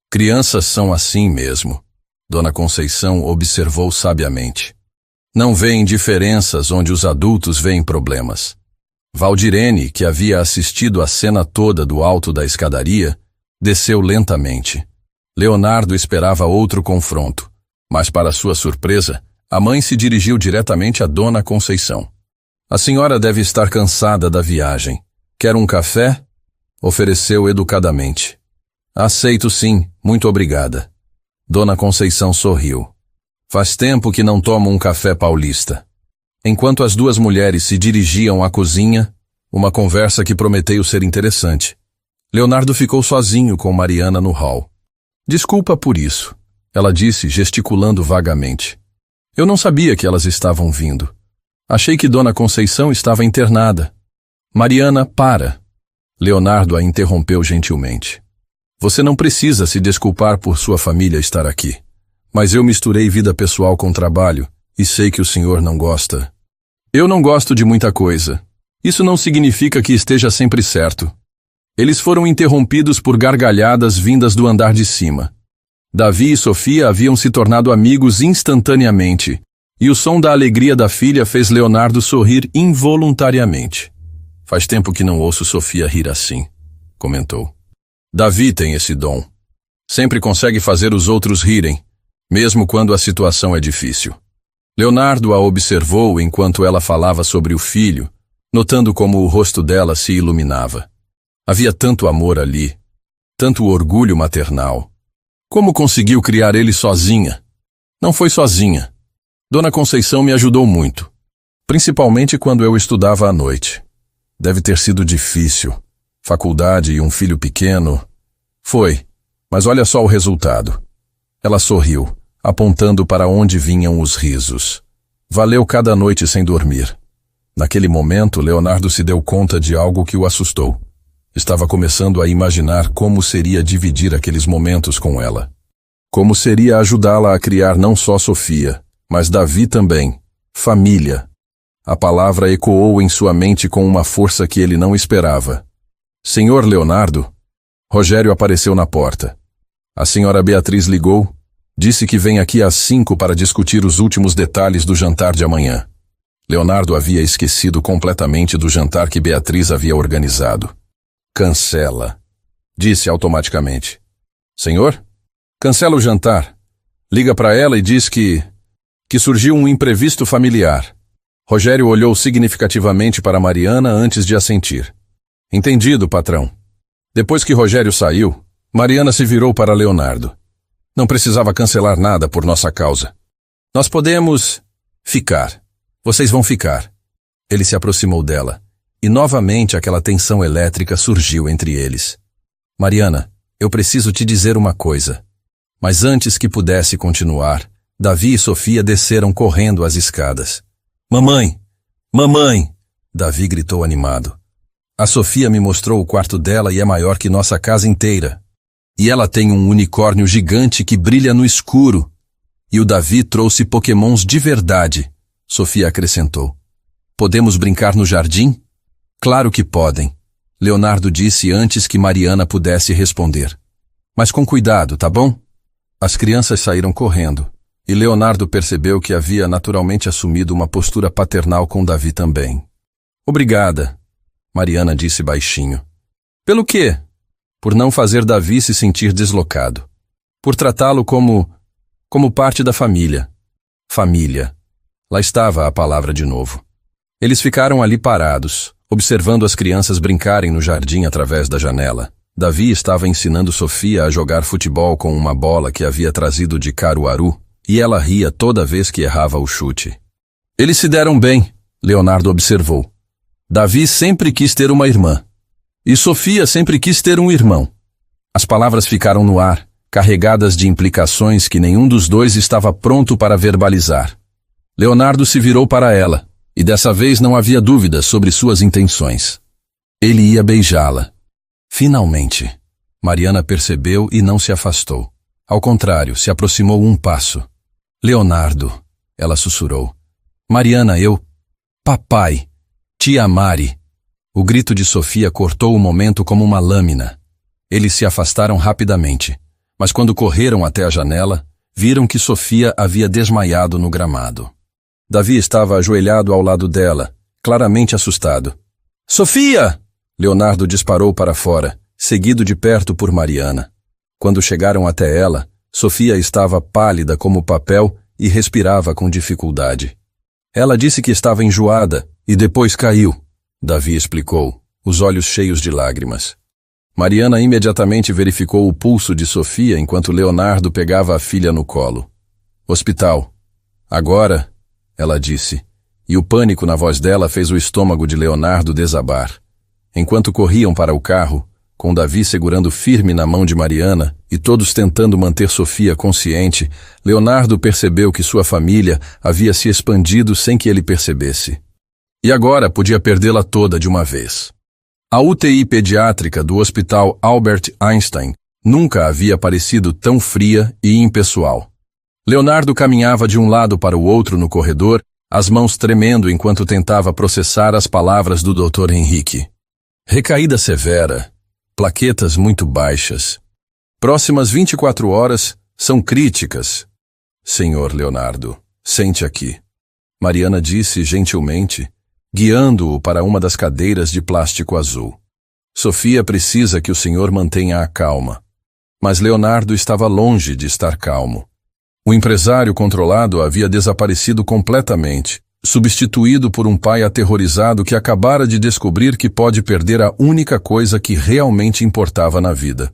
Crianças são assim mesmo, Dona Conceição observou sabiamente. Não veem diferenças onde os adultos veem problemas. Valdirene, que havia assistido a cena toda do alto da escadaria, desceu lentamente. Leonardo esperava outro confronto, mas para sua surpresa, a mãe se dirigiu diretamente a Dona Conceição. A senhora deve estar cansada da viagem. Quer um café? Ofereceu educadamente. Aceito sim, muito obrigada. Dona Conceição sorriu. Faz tempo que não tomo um café paulista. Enquanto as duas mulheres se dirigiam à cozinha, uma conversa que prometeu ser interessante. Leonardo ficou sozinho com Mariana no hall. Desculpa por isso, ela disse, gesticulando vagamente. Eu não sabia que elas estavam vindo. Achei que Dona Conceição estava internada. Mariana, para. Leonardo a interrompeu gentilmente. Você não precisa se desculpar por sua família estar aqui. Mas eu misturei vida pessoal com trabalho e sei que o senhor não gosta. Eu não gosto de muita coisa. Isso não significa que esteja sempre certo. Eles foram interrompidos por gargalhadas vindas do andar de cima. Davi e Sofia haviam se tornado amigos instantaneamente, e o som da alegria da filha fez Leonardo sorrir involuntariamente. Faz tempo que não ouço Sofia rir assim, comentou. Davi tem esse dom. Sempre consegue fazer os outros rirem, mesmo quando a situação é difícil. Leonardo a observou enquanto ela falava sobre o filho, notando como o rosto dela se iluminava. Havia tanto amor ali, tanto orgulho maternal. Como conseguiu criar ele sozinha? Não foi sozinha. Dona Conceição me ajudou muito, principalmente quando eu estudava à noite. Deve ter sido difícil. Faculdade e um filho pequeno. Foi, mas olha só o resultado. Ela sorriu, apontando para onde vinham os risos. Valeu cada noite sem dormir. Naquele momento, Leonardo se deu conta de algo que o assustou. Estava começando a imaginar como seria dividir aqueles momentos com ela. Como seria ajudá-la a criar não só Sofia, mas Davi também. Família. A palavra ecoou em sua mente com uma força que ele não esperava. Senhor Leonardo? Rogério apareceu na porta. A senhora Beatriz ligou, disse que vem aqui às 5 para discutir os últimos detalhes do jantar de amanhã. Leonardo havia esquecido completamente do jantar que Beatriz havia organizado. Cancela, disse automaticamente. Senhor? Cancela o jantar. Liga para ela e diz que surgiu um imprevisto familiar. Rogério olhou significativamente para Mariana antes de assentir. Entendido, patrão. Depois que Rogério saiu, Mariana se virou para Leonardo. Não precisava cancelar nada por nossa causa. Nós podemos ficar. Vocês vão ficar. Ele se aproximou dela. E novamente aquela tensão elétrica surgiu entre eles. Mariana, eu preciso te dizer uma coisa. Mas antes que pudesse continuar, Davi e Sofia desceram correndo as escadas. Mamãe! Mamãe! Davi gritou animado. A Sofia me mostrou o quarto dela e é maior que nossa casa inteira. E ela tem um unicórnio gigante que brilha no escuro. E o Davi trouxe pokémons de verdade, Sofia acrescentou. Podemos brincar no jardim? Claro que podem, Leonardo disse antes que Mariana pudesse responder. Mas com cuidado, tá bom? As crianças saíram correndo, e Leonardo percebeu que havia naturalmente assumido uma postura paternal com Davi também. Obrigada, Mariana disse baixinho. Pelo quê? Por não fazer Davi se sentir deslocado. Por tratá-lo como parte da família. Família. Lá estava a palavra de novo. Eles ficaram ali parados, observando as crianças brincarem no jardim através da janela. Davi estava ensinando Sofia a jogar futebol com uma bola que havia trazido de Caruaru, e ela ria toda vez que errava o chute. Eles se deram bem, Leonardo observou. Davi sempre quis ter uma irmã. E Sofia sempre quis ter um irmão. As palavras ficaram no ar, carregadas de implicações que nenhum dos dois estava pronto para verbalizar. Leonardo se virou para ela, e dessa vez não havia dúvidas sobre suas intenções. Ele ia beijá-la. Finalmente, Mariana percebeu e não se afastou. Ao contrário, se aproximou um passo. Leonardo, ela sussurrou. Mariana, Papai, tia Mari. O grito de Sofia cortou o momento como uma lâmina. Eles se afastaram rapidamente, mas quando correram até a janela, viram que Sofia havia desmaiado no gramado. Davi estava ajoelhado ao lado dela, claramente assustado. Sofia! Leonardo disparou para fora, seguido de perto por Mariana. Quando chegaram até ela, Sofia estava pálida como papel e respirava com dificuldade. Ela disse que estava enjoada e depois caiu, Davi explicou, os olhos cheios de lágrimas. Mariana imediatamente verificou o pulso de Sofia enquanto Leonardo pegava a filha no colo. Hospital. Agora, ela disse, e o pânico na voz dela fez o estômago de Leonardo desabar. Enquanto corriam para o carro, com Davi segurando firme na mão de Mariana e todos tentando manter Sofia consciente, Leonardo percebeu que sua família havia se expandido sem que ele percebesse. E agora podia perdê-la toda de uma vez. A UTI pediátrica do Hospital Albert Einstein nunca havia parecido tão fria e impessoal. Leonardo caminhava de um lado para o outro no corredor, as mãos tremendo enquanto tentava processar as palavras do Dr. Henrique. Recaída severa, plaquetas muito baixas. Próximas 24 horas são críticas. Senhor Leonardo, sente aqui. Mariana disse gentilmente, guiando-o para uma das cadeiras de plástico azul. Sofia precisa que o senhor mantenha a calma. Mas Leonardo estava longe de estar calmo. O empresário controlado havia desaparecido completamente, substituído por um pai aterrorizado que acabara de descobrir que pode perder a única coisa que realmente importava na vida.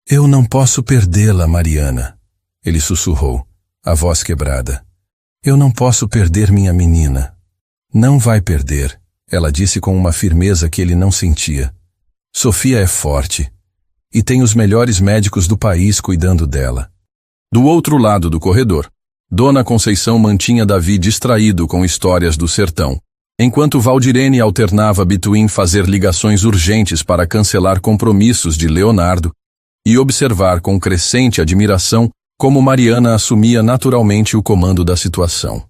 Eu não posso perdê-la, Mariana, ele sussurrou, a voz quebrada. Eu não posso perder minha menina. Não vai perder, ela disse com uma firmeza que ele não sentia. Sofia é forte e tem os melhores médicos do país cuidando dela. Do outro lado do corredor, Dona Conceição mantinha Davi distraído com histórias do sertão, enquanto Valdirene alternava between fazer ligações urgentes para cancelar compromissos de Leonardo e observar com crescente admiração como Mariana assumia naturalmente o comando da situação.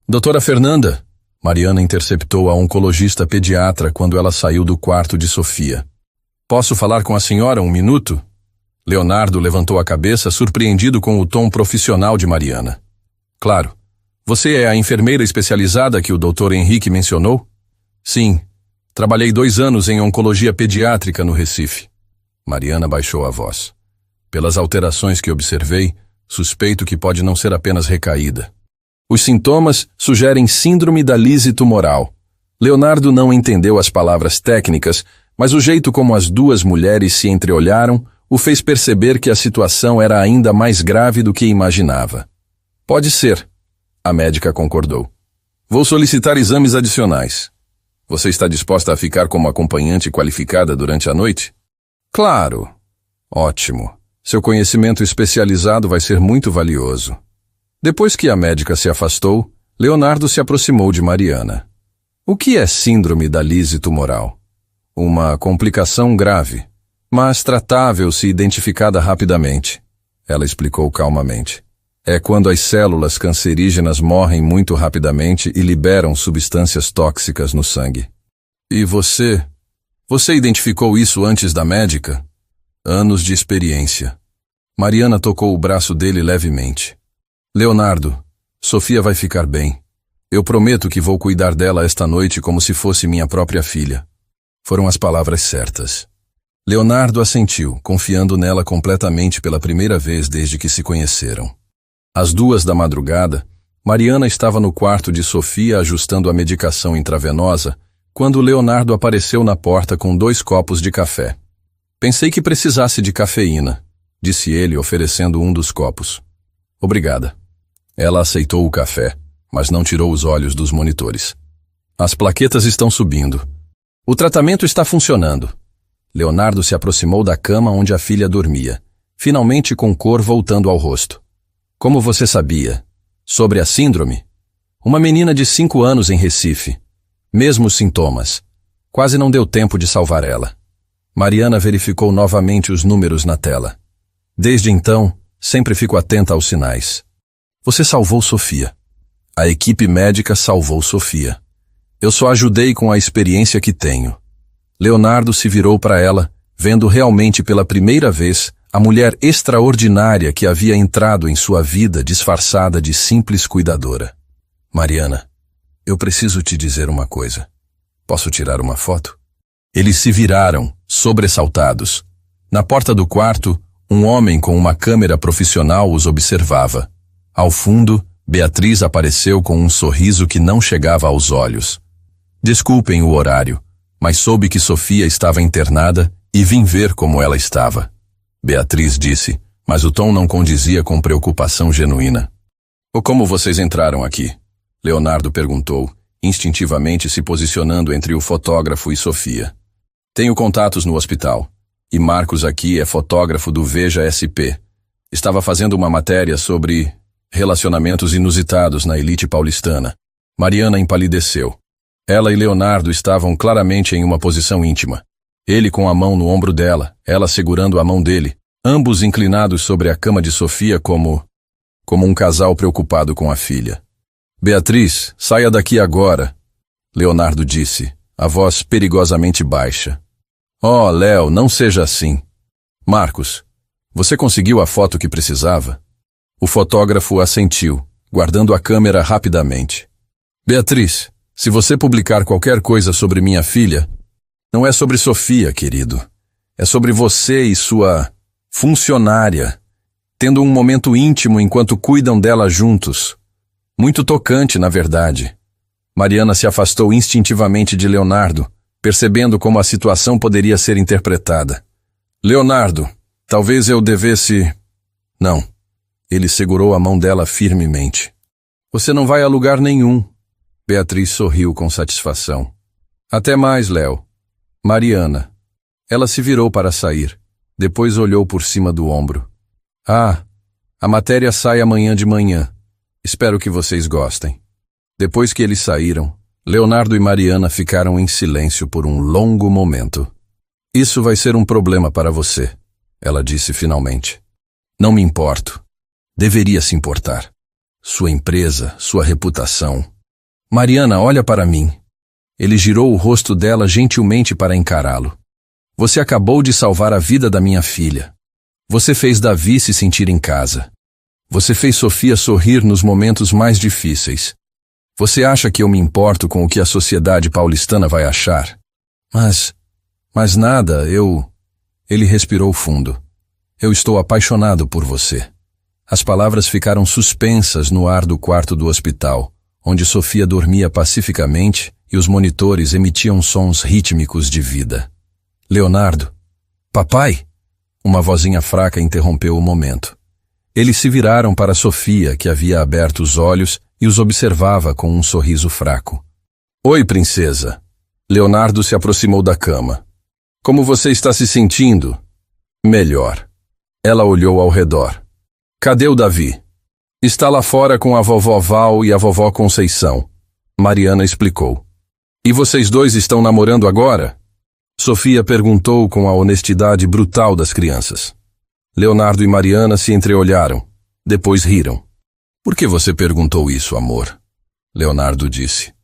Doutora Fernanda, Mariana interceptou a oncologista pediatra quando ela saiu do quarto de Sofia. Posso falar com a senhora um minuto? Leonardo levantou a cabeça, surpreendido com o tom profissional de Mariana. Claro. Você é a enfermeira especializada que o Dr. Henrique mencionou? Sim. Trabalhei 2 anos em oncologia pediátrica no Recife. Mariana baixou a voz. Pelas alterações que observei, suspeito que pode não ser apenas recaída. Os sintomas sugerem síndrome da lise tumoral. Leonardo não entendeu as palavras técnicas, mas o jeito como as duas mulheres se entreolharam o fez perceber que a situação era ainda mais grave do que imaginava. Pode ser, a médica concordou. Vou solicitar exames adicionais. Você está disposta a ficar como acompanhante qualificada durante a noite? Claro. Ótimo. Seu conhecimento especializado vai ser muito valioso. Depois que a médica se afastou, Leonardo se aproximou de Mariana. O que é síndrome da lise tumoral? Uma complicação grave, mas tratável se identificada rapidamente, ela explicou calmamente. É quando as células cancerígenas morrem muito rapidamente e liberam substâncias tóxicas no sangue. E você? Você identificou isso antes da médica? Anos de experiência. Mariana tocou o braço dele levemente. Leonardo, Sofia vai ficar bem. Eu prometo que vou cuidar dela esta noite como se fosse minha própria filha. Foram as palavras certas. Leonardo assentiu, confiando nela completamente pela primeira vez desde que se conheceram. Às 2 da madrugada, Mariana estava no quarto de Sofia ajustando a medicação intravenosa quando Leonardo apareceu na porta com 2 copos de café. Pensei que precisasse de cafeína, disse ele, oferecendo um dos copos. Obrigada. Ela aceitou o café, mas não tirou os olhos dos monitores. As plaquetas estão subindo. O tratamento está funcionando. Leonardo se aproximou da cama onde a filha dormia, finalmente com cor voltando ao rosto. Como você sabia? Sobre a síndrome? Uma menina de 5 anos em Recife. Mesmos sintomas. Quase não deu tempo de salvar ela. Mariana verificou novamente os números na tela. Desde então, sempre fico atenta aos sinais. Você salvou Sofia. A equipe médica salvou Sofia. Eu só ajudei com a experiência que tenho. Leonardo se virou para ela, vendo realmente pela primeira vez a mulher extraordinária que havia entrado em sua vida disfarçada de simples cuidadora. Mariana, eu preciso te dizer uma coisa. Posso tirar uma foto? Eles se viraram, sobressaltados. Na porta do quarto, um homem com uma câmera profissional os observava. Ao fundo, Beatriz apareceu com um sorriso que não chegava aos olhos. Desculpem o horário, mas soube que Sofia estava internada e vim ver como ela estava. Beatriz disse, mas o tom não condizia com preocupação genuína. Como vocês entraram aqui? Leonardo perguntou, instintivamente se posicionando entre o fotógrafo e Sofia. Tenho contatos no hospital. E Marcos aqui é fotógrafo do Veja SP. Estava fazendo uma matéria sobre relacionamentos inusitados na elite paulistana. Mariana empalideceu. Ela e Leonardo estavam claramente em uma posição íntima. Ele com a mão no ombro dela, ela segurando a mão dele, ambos inclinados sobre a cama de Sofia como um casal preocupado com a filha. Beatriz, saia daqui agora, Leonardo disse, a voz perigosamente baixa. Oh, Léo, não seja assim. Marcos, você conseguiu a foto que precisava? O fotógrafo assentiu, guardando a câmera rapidamente. Beatriz, se você publicar qualquer coisa sobre minha filha, não é sobre Sofia, querido. É sobre você e sua funcionária, tendo um momento íntimo enquanto cuidam dela juntos. Muito tocante, na verdade. Mariana se afastou instintivamente de Leonardo, percebendo como a situação poderia ser interpretada. Leonardo, talvez eu devesse... Não. Ele segurou a mão dela firmemente. Você não vai a lugar nenhum. Beatriz sorriu com satisfação. Até mais, Léo. Mariana. Ela se virou para sair. Depois olhou por cima do ombro. Ah, a matéria sai amanhã de manhã. Espero que vocês gostem. Depois que eles saíram, Leonardo e Mariana ficaram em silêncio por um longo momento. Isso vai ser um problema para você, ela disse finalmente. Não me importo. Deveria se importar. Sua empresa, sua reputação. Mariana, olha para mim. Ele girou o rosto dela gentilmente para encará-lo. Você acabou de salvar a vida da minha filha. Você fez Davi se sentir em casa. Você fez Sofia sorrir nos momentos mais difíceis. Você acha que eu me importo com o que a sociedade paulistana vai achar? Mas nada, Ele respirou fundo. Eu estou apaixonado por você. As palavras ficaram suspensas no ar do quarto do hospital, onde Sofia dormia pacificamente e os monitores emitiam sons rítmicos de vida. Leonardo. Papai? Uma vozinha fraca interrompeu o momento. Eles se viraram para Sofia, que havia aberto os olhos e os observava com um sorriso fraco. Oi, princesa. Leonardo se aproximou da cama. Como você está se sentindo? Melhor. Ela olhou ao redor. Cadê o Davi? Está lá fora com a vovó Val e a vovó Conceição. Mariana explicou. E vocês dois estão namorando agora? Sofia perguntou com a honestidade brutal das crianças. Leonardo e Mariana se entreolharam. Depois riram. Por que você perguntou isso, amor? Leonardo disse.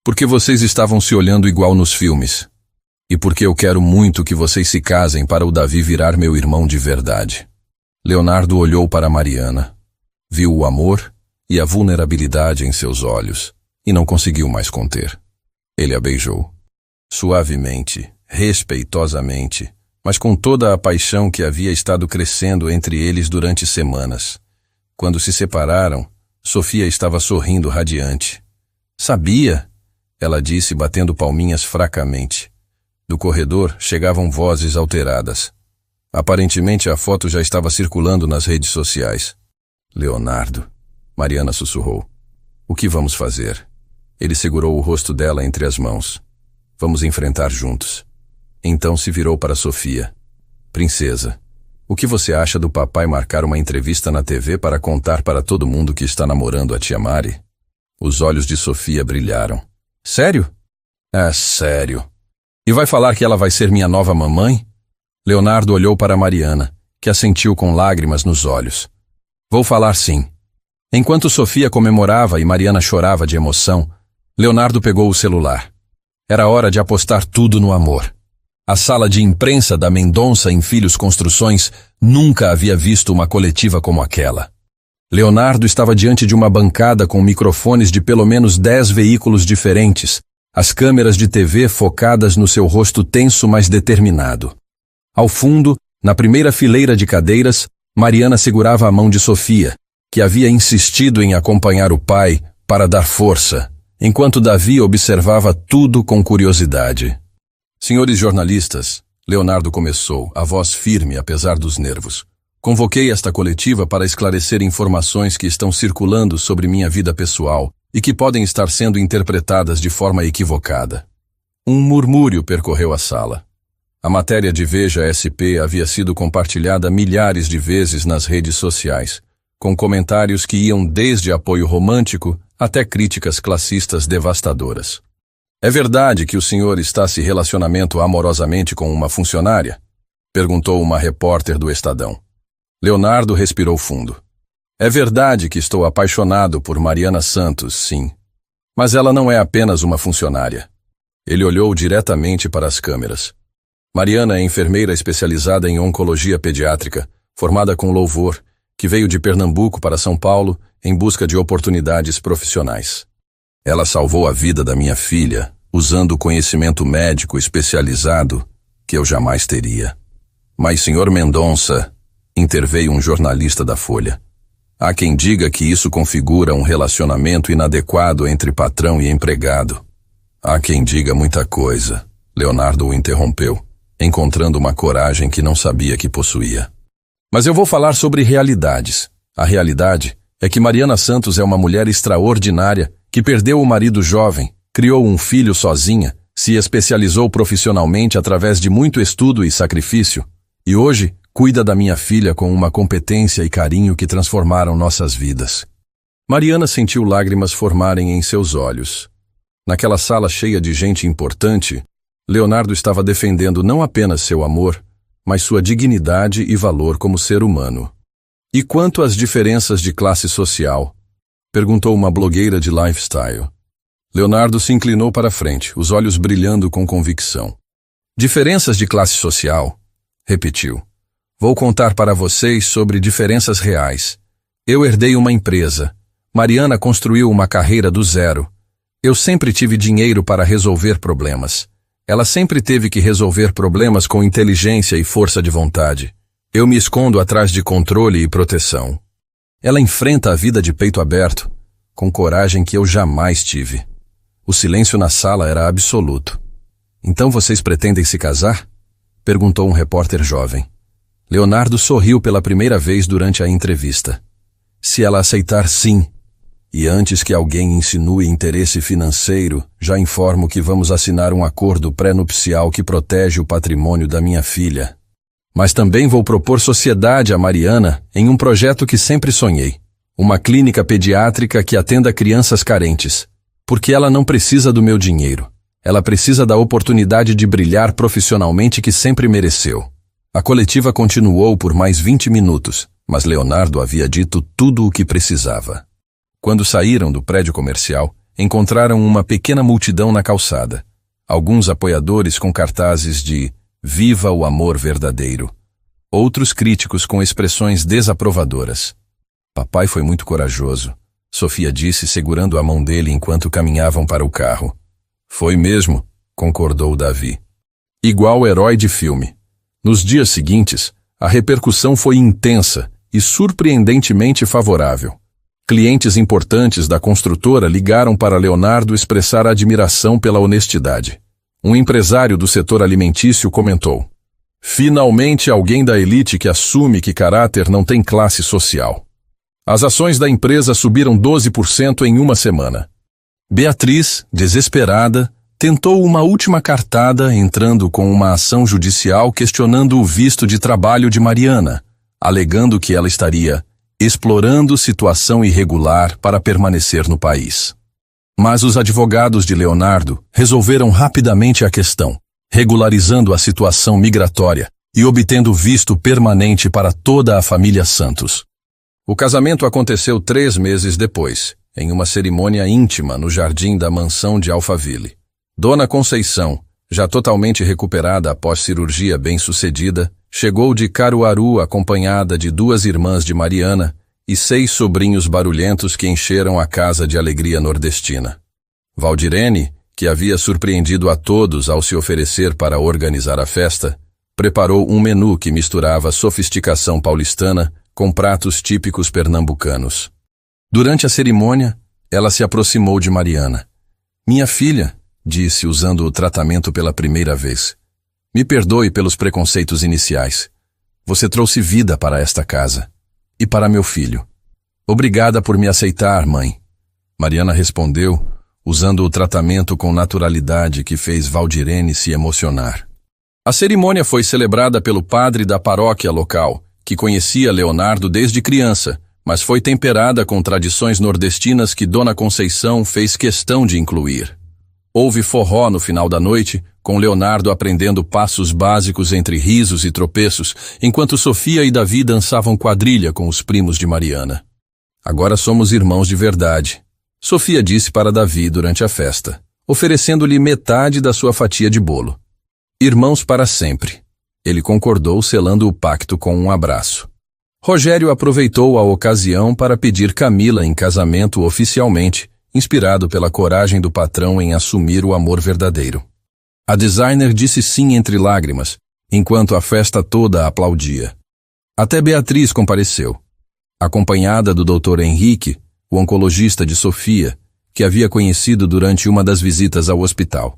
Porque vocês estavam se olhando igual nos filmes. E porque eu quero muito que vocês se casem para o Davi virar meu irmão de verdade. Leonardo olhou para Mariana. Viu o amor e a vulnerabilidade em seus olhos e não conseguiu mais conter. Ele a beijou. Suavemente, respeitosamente, mas com toda a paixão que havia estado crescendo entre eles durante semanas. Quando se separaram, Sofia estava sorrindo radiante. Sabia? Ela disse, batendo palminhas fracamente. Do corredor chegavam vozes alteradas. Aparentemente a foto já estava circulando nas redes sociais. Leonardo, Mariana sussurrou. O que vamos fazer? Ele segurou o rosto dela entre as mãos. Vamos enfrentar juntos. Então se virou para Sofia. Princesa, o que você acha do papai marcar uma entrevista na TV para contar para todo mundo que está namorando a tia Mari? Os olhos de Sofia brilharam. Sério? É sério. E vai falar que ela vai ser minha nova mamãe? Leonardo olhou para Mariana, que assentiu com lágrimas nos olhos. Vou falar sim. Enquanto Sofia comemorava e Mariana chorava de emoção, Leonardo pegou o celular. Era hora de apostar tudo no amor. A sala de imprensa da Mendonça em Filhos Construções nunca havia visto uma coletiva como aquela. Leonardo estava diante de uma bancada com microfones de pelo menos 10 veículos diferentes, as câmeras de TV focadas no seu rosto tenso mas determinado. Ao fundo, na primeira fileira de cadeiras, Mariana segurava a mão de Sofia, que havia insistido em acompanhar o pai para dar força, enquanto Davi observava tudo com curiosidade. Senhores jornalistas, Leonardo começou, a voz firme apesar dos nervos. Convoquei esta coletiva para esclarecer informações que estão circulando sobre minha vida pessoal e que podem estar sendo interpretadas de forma equivocada. Um murmúrio percorreu a sala. A matéria de Veja SP havia sido compartilhada milhares de vezes nas redes sociais, com comentários que iam desde apoio romântico até críticas classistas devastadoras. É verdade que o senhor está se relacionamento amorosamente com uma funcionária? Perguntou uma repórter do Estadão. Leonardo respirou fundo. É verdade que estou apaixonado por Mariana Santos, sim. Mas ela não é apenas uma funcionária. Ele olhou diretamente para as câmeras. Mariana é enfermeira especializada em oncologia pediátrica, formada com louvor, que veio de Pernambuco para São Paulo em busca de oportunidades profissionais. Ela salvou a vida da minha filha, usando o conhecimento médico especializado que eu jamais teria. Mas, senhor Mendonça, interveio um jornalista da Folha. Há quem diga que isso configura um relacionamento inadequado entre patrão e empregado. Há quem diga muita coisa. Leonardo o interrompeu, encontrando uma coragem que não sabia que possuía. Mas eu vou falar sobre realidades. A realidade é que Mariana Santos é uma mulher extraordinária que perdeu o marido jovem, criou um filho sozinha, se especializou profissionalmente através de muito estudo e sacrifício, e hoje cuida da minha filha com uma competência e carinho que transformaram nossas vidas. Mariana sentiu lágrimas formarem em seus olhos. Naquela sala cheia de gente importante, Leonardo estava defendendo não apenas seu amor, mas sua dignidade e valor como ser humano. E quanto às diferenças de classe social? Perguntou uma blogueira de lifestyle. Leonardo se inclinou para a frente, os olhos brilhando com convicção. Diferenças de classe social? Repetiu. Vou contar para vocês sobre diferenças reais. Eu herdei uma empresa. Mariana construiu uma carreira do zero. Eu sempre tive dinheiro para resolver problemas. Ela sempre teve que resolver problemas com inteligência e força de vontade. Eu me escondo atrás de controle e proteção. Ela enfrenta a vida de peito aberto, com coragem que eu jamais tive. O silêncio na sala era absoluto. Então vocês pretendem se casar? Perguntou um repórter jovem. Leonardo sorriu pela primeira vez durante a entrevista. Se ela aceitar, sim. E antes que alguém insinue interesse financeiro, já informo que vamos assinar um acordo pré-nupcial que protege o patrimônio da minha filha. Mas também vou propor sociedade a Mariana em um projeto que sempre sonhei. Uma clínica pediátrica que atenda crianças carentes. Porque ela não precisa do meu dinheiro. Ela precisa da oportunidade de brilhar profissionalmente que sempre mereceu. A coletiva continuou por mais 20 minutos, mas Leonardo havia dito tudo o que precisava. Quando saíram do prédio comercial, encontraram uma pequena multidão na calçada. Alguns apoiadores com cartazes de "Viva o amor verdadeiro". Outros críticos com expressões desaprovadoras. Papai foi muito corajoso, Sofia disse segurando a mão dele enquanto caminhavam para o carro. Foi mesmo, concordou Davi. Igual herói de filme. Nos dias seguintes, a repercussão foi intensa e surpreendentemente favorável. Clientes importantes da construtora ligaram para Leonardo expressar admiração pela honestidade. Um empresário do setor alimentício comentou: "Finalmente alguém da elite que assume que caráter não tem classe social." As ações da empresa subiram 12% em uma semana. Beatriz, desesperada, tentou uma última cartada entrando com uma ação judicial questionando o visto de trabalho de Mariana, alegando que ela estaria explorando situação irregular para permanecer no país. Mas os advogados de Leonardo resolveram rapidamente a questão, regularizando a situação migratória e obtendo visto permanente para toda a família Santos. O casamento aconteceu 3 meses depois, em uma cerimônia íntima no jardim da mansão de Alphaville. Dona Conceição, já totalmente recuperada após cirurgia bem-sucedida, chegou de Caruaru acompanhada de 2 irmãs de Mariana e 6 sobrinhos barulhentos que encheram a casa de alegria nordestina. Valdirene, que havia surpreendido a todos ao se oferecer para organizar a festa, preparou um menu que misturava sofisticação paulistana com pratos típicos pernambucanos. Durante a cerimônia, ela se aproximou de Mariana. "Minha filha", disse usando o tratamento pela primeira vez, "me perdoe pelos preconceitos iniciais. Você trouxe vida para esta casa. E para meu filho. Obrigada por me aceitar, mãe." Mariana respondeu, usando o tratamento com naturalidade que fez Valdirene se emocionar. A cerimônia foi celebrada pelo padre da paróquia local, que conhecia Leonardo desde criança, mas foi temperada com tradições nordestinas que Dona Conceição fez questão de incluir. Houve forró no final da noite, com Leonardo aprendendo passos básicos entre risos e tropeços, enquanto Sofia e Davi dançavam quadrilha com os primos de Mariana. "Agora somos irmãos de verdade", Sofia disse para Davi durante a festa, oferecendo-lhe metade da sua fatia de bolo. "Irmãos para sempre." Ele concordou, selando o pacto com um abraço. Rogério aproveitou a ocasião para pedir Camila em casamento oficialmente, inspirado pela coragem do patrão em assumir o amor verdadeiro. A designer disse sim entre lágrimas, enquanto a festa toda aplaudia. Até Beatriz compareceu, acompanhada do Dr. Henrique, o oncologista de Sofia, que havia conhecido durante uma das visitas ao hospital.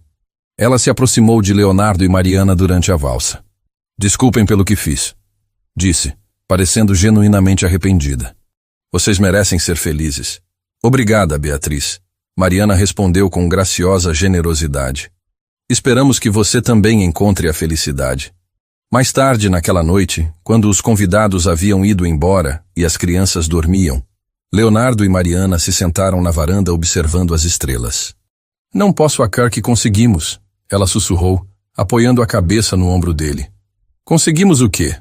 Ela se aproximou de Leonardo e Mariana durante a valsa. "Desculpem pelo que fiz", disse, parecendo genuinamente arrependida. "Vocês merecem ser felizes." "Obrigada, Beatriz." Mariana respondeu com graciosa generosidade. "Esperamos que você também encontre a felicidade." Mais tarde naquela noite, quando os convidados haviam ido embora e as crianças dormiam, Leonardo e Mariana se sentaram na varanda observando as estrelas. "Não posso acreditar que conseguimos", ela sussurrou, apoiando a cabeça no ombro dele. "Conseguimos o quê?"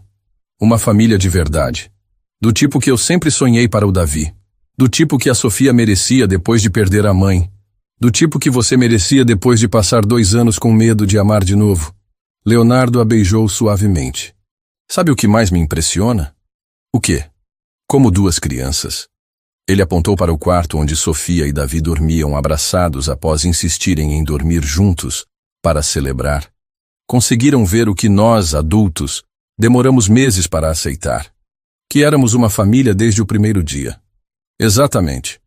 "Uma família de verdade. Do tipo que eu sempre sonhei para o Davi. Do tipo que a Sofia merecia depois de perder a mãe. Do tipo que você merecia depois de passar 2 anos com medo de amar de novo." Leonardo a beijou suavemente. "Sabe o que mais me impressiona?" "O quê?" "Como 2 crianças." Ele apontou para o quarto onde Sofia e Davi dormiam abraçados após insistirem em dormir juntos para celebrar. "Conseguiram ver o que nós, adultos, demoramos meses para aceitar. Que éramos uma família desde o primeiro dia." "Exatamente."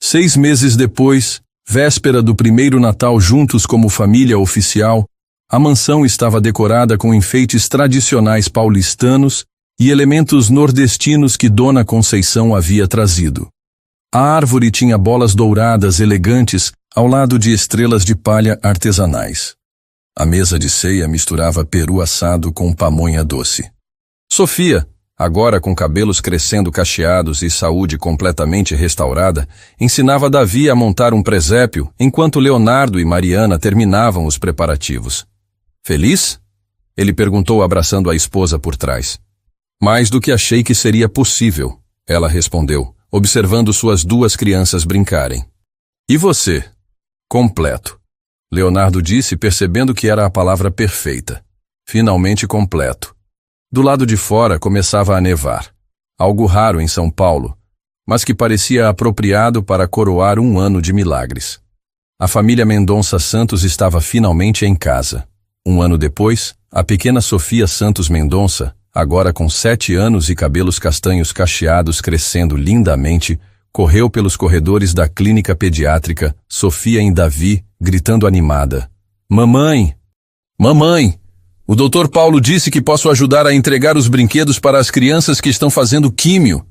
6 meses depois, véspera do primeiro Natal juntos como família oficial, a mansão estava decorada com enfeites tradicionais paulistanos e elementos nordestinos que Dona Conceição havia trazido. A árvore tinha bolas douradas elegantes ao lado de estrelas de palha artesanais. A mesa de ceia misturava peru assado com pamonha doce. Sofia, agora com cabelos crescendo cacheados e saúde completamente restaurada, ensinava Davi a montar um presépio, enquanto Leonardo e Mariana terminavam os preparativos. "Feliz?" ele perguntou abraçando a esposa por trás. "Mais do que achei que seria possível", ela respondeu, observando suas 2 crianças brincarem. "E você?" "Completo", Leonardo disse, percebendo que era a palavra perfeita. Finalmente completo. Do lado de fora começava a nevar, algo raro em São Paulo, mas que parecia apropriado para coroar um ano de milagres. A família Mendonça Santos estava finalmente em casa. 1 ano depois, a pequena Sofia Santos Mendonça, agora com 7 anos e cabelos castanhos cacheados crescendo lindamente, correu pelos corredores da clínica pediátrica, Sofia em Davi, gritando animada. Mamãe! Mamãe! O Dr. Paulo disse que posso ajudar a entregar os brinquedos para as crianças que estão fazendo químio.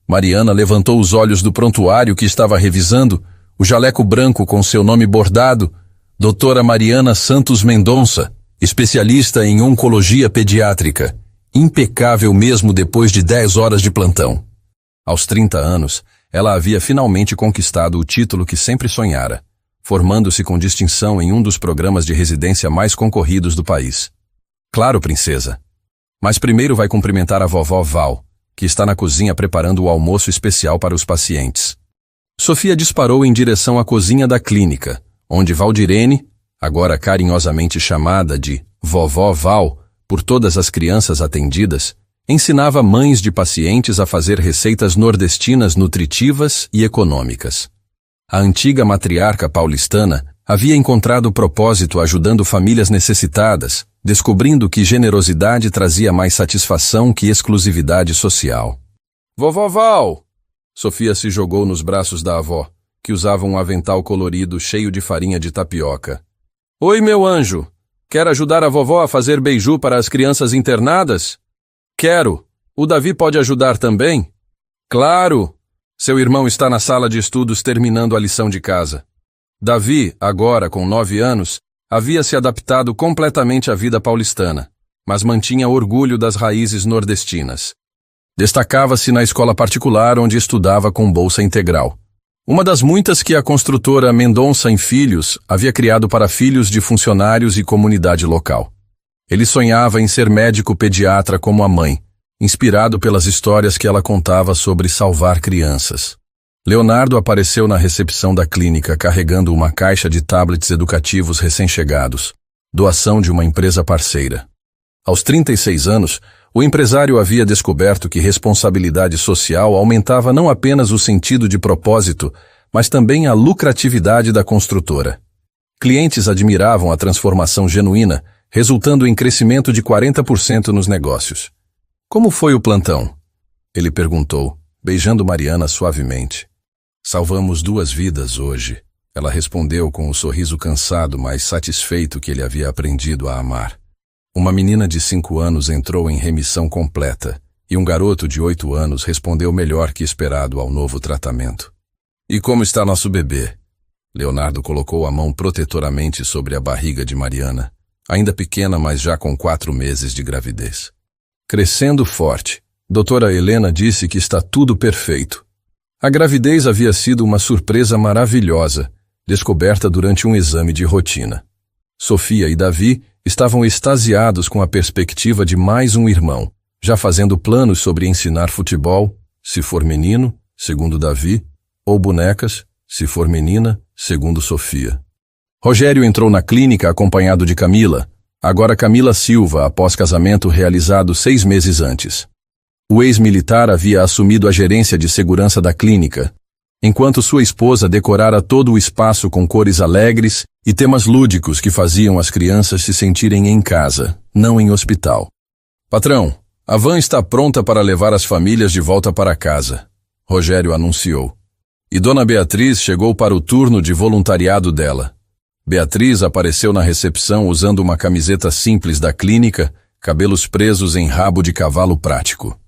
Mariana levantou os olhos do prontuário que estava revisando, o jaleco branco com seu nome bordado, Doutora Mariana Santos Mendonça, especialista em oncologia pediátrica, impecável mesmo depois de 10 horas de plantão. Aos 30 anos, ela havia finalmente conquistado o título que sempre sonhara, formando-se com distinção em um dos programas de residência mais concorridos do país. Claro, princesa. Mas primeiro vai cumprimentar a vovó Val, que está na cozinha preparando o almoço especial para os pacientes. Sofia disparou em direção à cozinha da clínica, onde Valdirene, agora carinhosamente chamada de Vovó Val por todas as crianças atendidas, ensinava mães de pacientes a fazer receitas nordestinas nutritivas e econômicas. A antiga matriarca paulistana havia encontrado propósito ajudando famílias necessitadas, descobrindo que generosidade trazia mais satisfação que exclusividade social. Vovó Val! Sofia se jogou nos braços da avó, que usava um avental colorido cheio de farinha de tapioca. Oi, meu anjo! Quer ajudar a vovó a fazer beiju para as crianças internadas? Quero. O Davi pode ajudar também? Claro! Seu irmão está na sala de estudos terminando a lição de casa. Davi, agora com 9 anos, havia se adaptado completamente à vida paulistana, mas mantinha orgulho das raízes nordestinas. Destacava-se na escola particular onde estudava com bolsa integral. Uma das muitas que a construtora Mendonça em Filhos havia criado para filhos de funcionários e comunidade local. Ele sonhava em ser médico pediatra como a mãe, inspirado pelas histórias que ela contava sobre salvar crianças. Leonardo apareceu na recepção da clínica carregando uma caixa de tablets educativos recém-chegados, doação de uma empresa parceira. Aos 36 anos, o empresário havia descoberto que responsabilidade social aumentava não apenas o sentido de propósito, mas também a lucratividade da construtora. Clientes admiravam a transformação genuína, resultando em crescimento de 40% nos negócios. Como foi o plantão? Ele perguntou, beijando Mariana suavemente. Salvamos 2 vidas hoje. Ela respondeu com um sorriso cansado, mas satisfeito que ele havia aprendido a amar. Uma menina de 5 anos entrou em remissão completa, e um garoto de 8 anos respondeu melhor que esperado ao novo tratamento. E como está nosso bebê? Leonardo colocou a mão protetoramente sobre a barriga de Mariana, ainda pequena, mas já com 4 meses de gravidez. Crescendo forte, doutora Helena disse que está tudo perfeito. A gravidez havia sido uma surpresa maravilhosa, descoberta durante um exame de rotina. Sofia e Davi estavam extasiados com a perspectiva de mais um irmão, já fazendo planos sobre ensinar futebol, se for menino, segundo Davi, ou bonecas, se for menina, segundo Sofia. Rogério entrou na clínica acompanhado de Camila, agora Camila Silva, após casamento realizado 6 meses antes. O ex-militar havia assumido a gerência de segurança da clínica, enquanto sua esposa decorara todo o espaço com cores alegres e temas lúdicos que faziam as crianças se sentirem em casa, não em hospital. Patrão, a van está pronta para levar as famílias de volta para casa, Rogério anunciou. E Dona Beatriz chegou para o turno de voluntariado dela. Beatriz apareceu na recepção usando uma camiseta simples da clínica, cabelos presos em rabo de cavalo prático.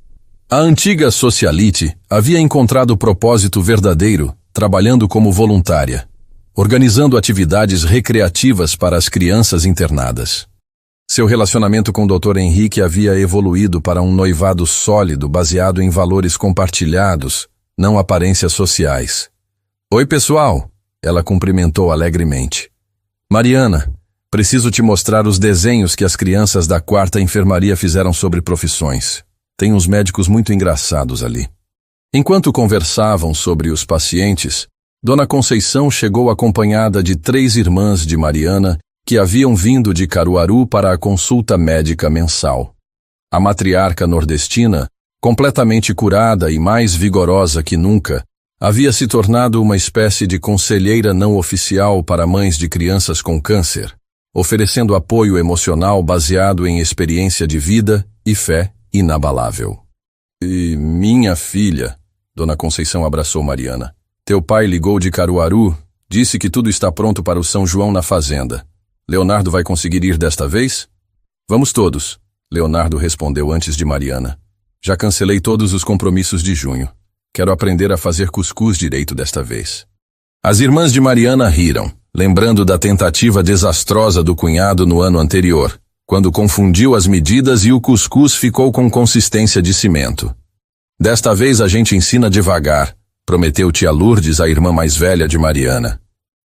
A antiga socialite havia encontrado o propósito verdadeiro, trabalhando como voluntária, organizando atividades recreativas para as crianças internadas. Seu relacionamento com o Dr. Henrique havia evoluído para um noivado sólido baseado em valores compartilhados, não aparências sociais. Oi, pessoal! Ela cumprimentou alegremente. Mariana, preciso te mostrar os desenhos que as crianças da 4ª enfermaria fizeram sobre profissões. Tem uns médicos muito engraçados ali. Enquanto conversavam sobre os pacientes, Dona Conceição chegou acompanhada de 3 irmãs de Mariana que haviam vindo de Caruaru para a consulta médica mensal. A matriarca nordestina, completamente curada e mais vigorosa que nunca, havia se tornado uma espécie de conselheira não oficial para mães de crianças com câncer, oferecendo apoio emocional baseado em experiência de vida e fé inabalável. E minha filha, Dona Conceição abraçou Mariana. Teu pai ligou de Caruaru, disse que tudo está pronto para o São João na fazenda. Leonardo vai conseguir ir desta vez? Vamos todos, Leonardo respondeu antes de Mariana. Já cancelei todos os compromissos de junho. Quero aprender a fazer cuscuz direito desta vez. As irmãs de Mariana riram, lembrando da tentativa desastrosa do cunhado no ano anterior, quando confundiu as medidas e o cuscuz ficou com consistência de cimento. Desta vez a gente ensina devagar, prometeu tia Lourdes, a irmã mais velha de Mariana.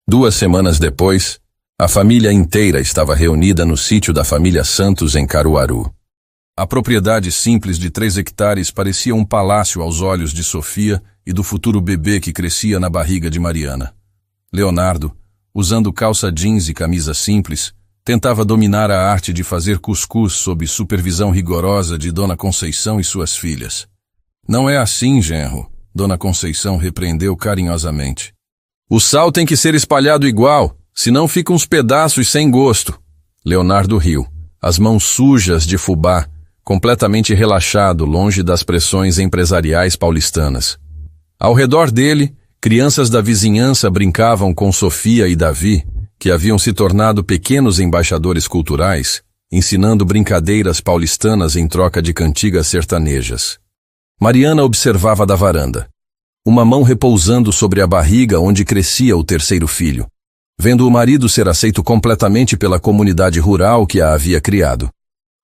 2 semanas depois, a família inteira estava reunida no sítio da família Santos em Caruaru. A propriedade simples de 3 hectares parecia um palácio aos olhos de Sofia e do futuro bebê que crescia na barriga de Mariana. Leonardo, usando calça jeans e camisa simples, tentava dominar a arte de fazer cuscuz sob supervisão rigorosa de Dona Conceição e suas filhas. Não é assim, genro, Dona Conceição repreendeu carinhosamente. O sal tem que ser espalhado igual, senão fica uns pedaços sem gosto. Leonardo riu, as mãos sujas de fubá, completamente relaxado, longe das pressões empresariais paulistanas. Ao redor dele, crianças da vizinhança brincavam com Sofia e Davi, que haviam se tornado pequenos embaixadores culturais, ensinando brincadeiras paulistanas em troca de cantigas sertanejas. Mariana observava da varanda, uma mão repousando sobre a barriga onde crescia o 3º filho, vendo o marido ser aceito completamente pela comunidade rural que a havia criado.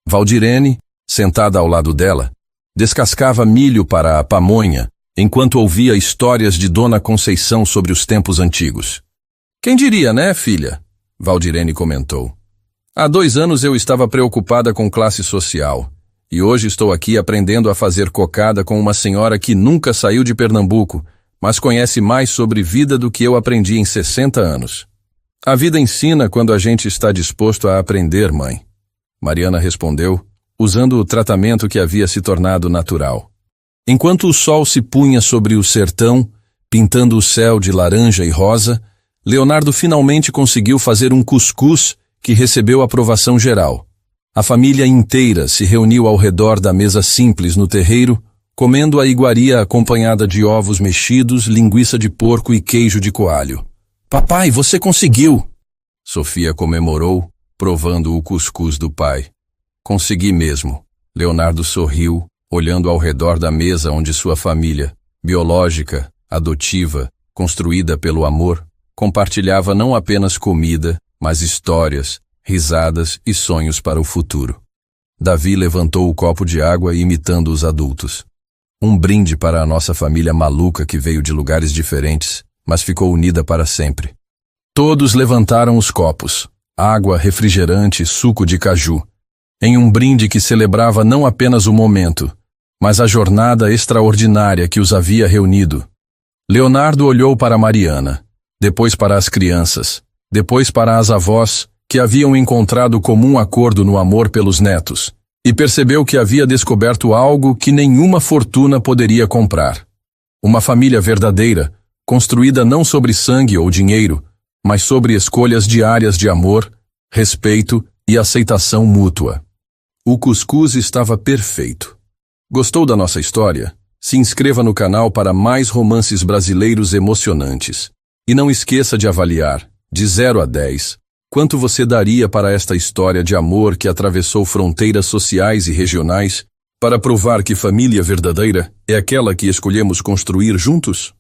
Valdirene, sentada ao lado dela, descascava milho para a pamonha, enquanto ouvia histórias de Dona Conceição sobre os tempos antigos. Quem diria, né, filha? Valdirene comentou. Há 2 anos eu estava preocupada com classe social, e hoje estou aqui aprendendo a fazer cocada com uma senhora que nunca saiu de Pernambuco, mas conhece mais sobre vida do que eu aprendi em 60 anos. A vida ensina quando a gente está disposto a aprender, mãe. Mariana respondeu, usando o tratamento que havia se tornado natural. Enquanto o sol se punha sobre o sertão, pintando o céu de laranja e rosa, Leonardo finalmente conseguiu fazer um cuscuz que recebeu aprovação geral. A família inteira se reuniu ao redor da mesa simples no terreiro, comendo a iguaria acompanhada de ovos mexidos, linguiça de porco e queijo de coalho. Papai, você conseguiu! Sofia comemorou, provando o cuscuz do pai. Consegui mesmo. Leonardo sorriu, olhando ao redor da mesa onde sua família, biológica, adotiva, construída pelo amor, compartilhava não apenas comida, mas histórias, risadas e sonhos para o futuro. Davi levantou o copo de água imitando os adultos. Um brinde para a nossa família maluca que veio de lugares diferentes, mas ficou unida para sempre. Todos levantaram os copos, água, refrigerante, suco de caju, em um brinde que celebrava não apenas o momento, mas a jornada extraordinária que os havia reunido. Leonardo olhou para Mariana, depois para as crianças, depois para as avós, que haviam encontrado comum acordo no amor pelos netos, e percebeu que havia descoberto algo que nenhuma fortuna poderia comprar. Uma família verdadeira, construída não sobre sangue ou dinheiro, mas sobre escolhas diárias de amor, respeito e aceitação mútua. O cuscuz estava perfeito. Gostou da nossa história? Se inscreva no canal para mais romances brasileiros emocionantes. E não esqueça de avaliar, de 0 a 10, quanto você daria para esta história de amor que atravessou fronteiras sociais e regionais para provar que família verdadeira é aquela que escolhemos construir juntos?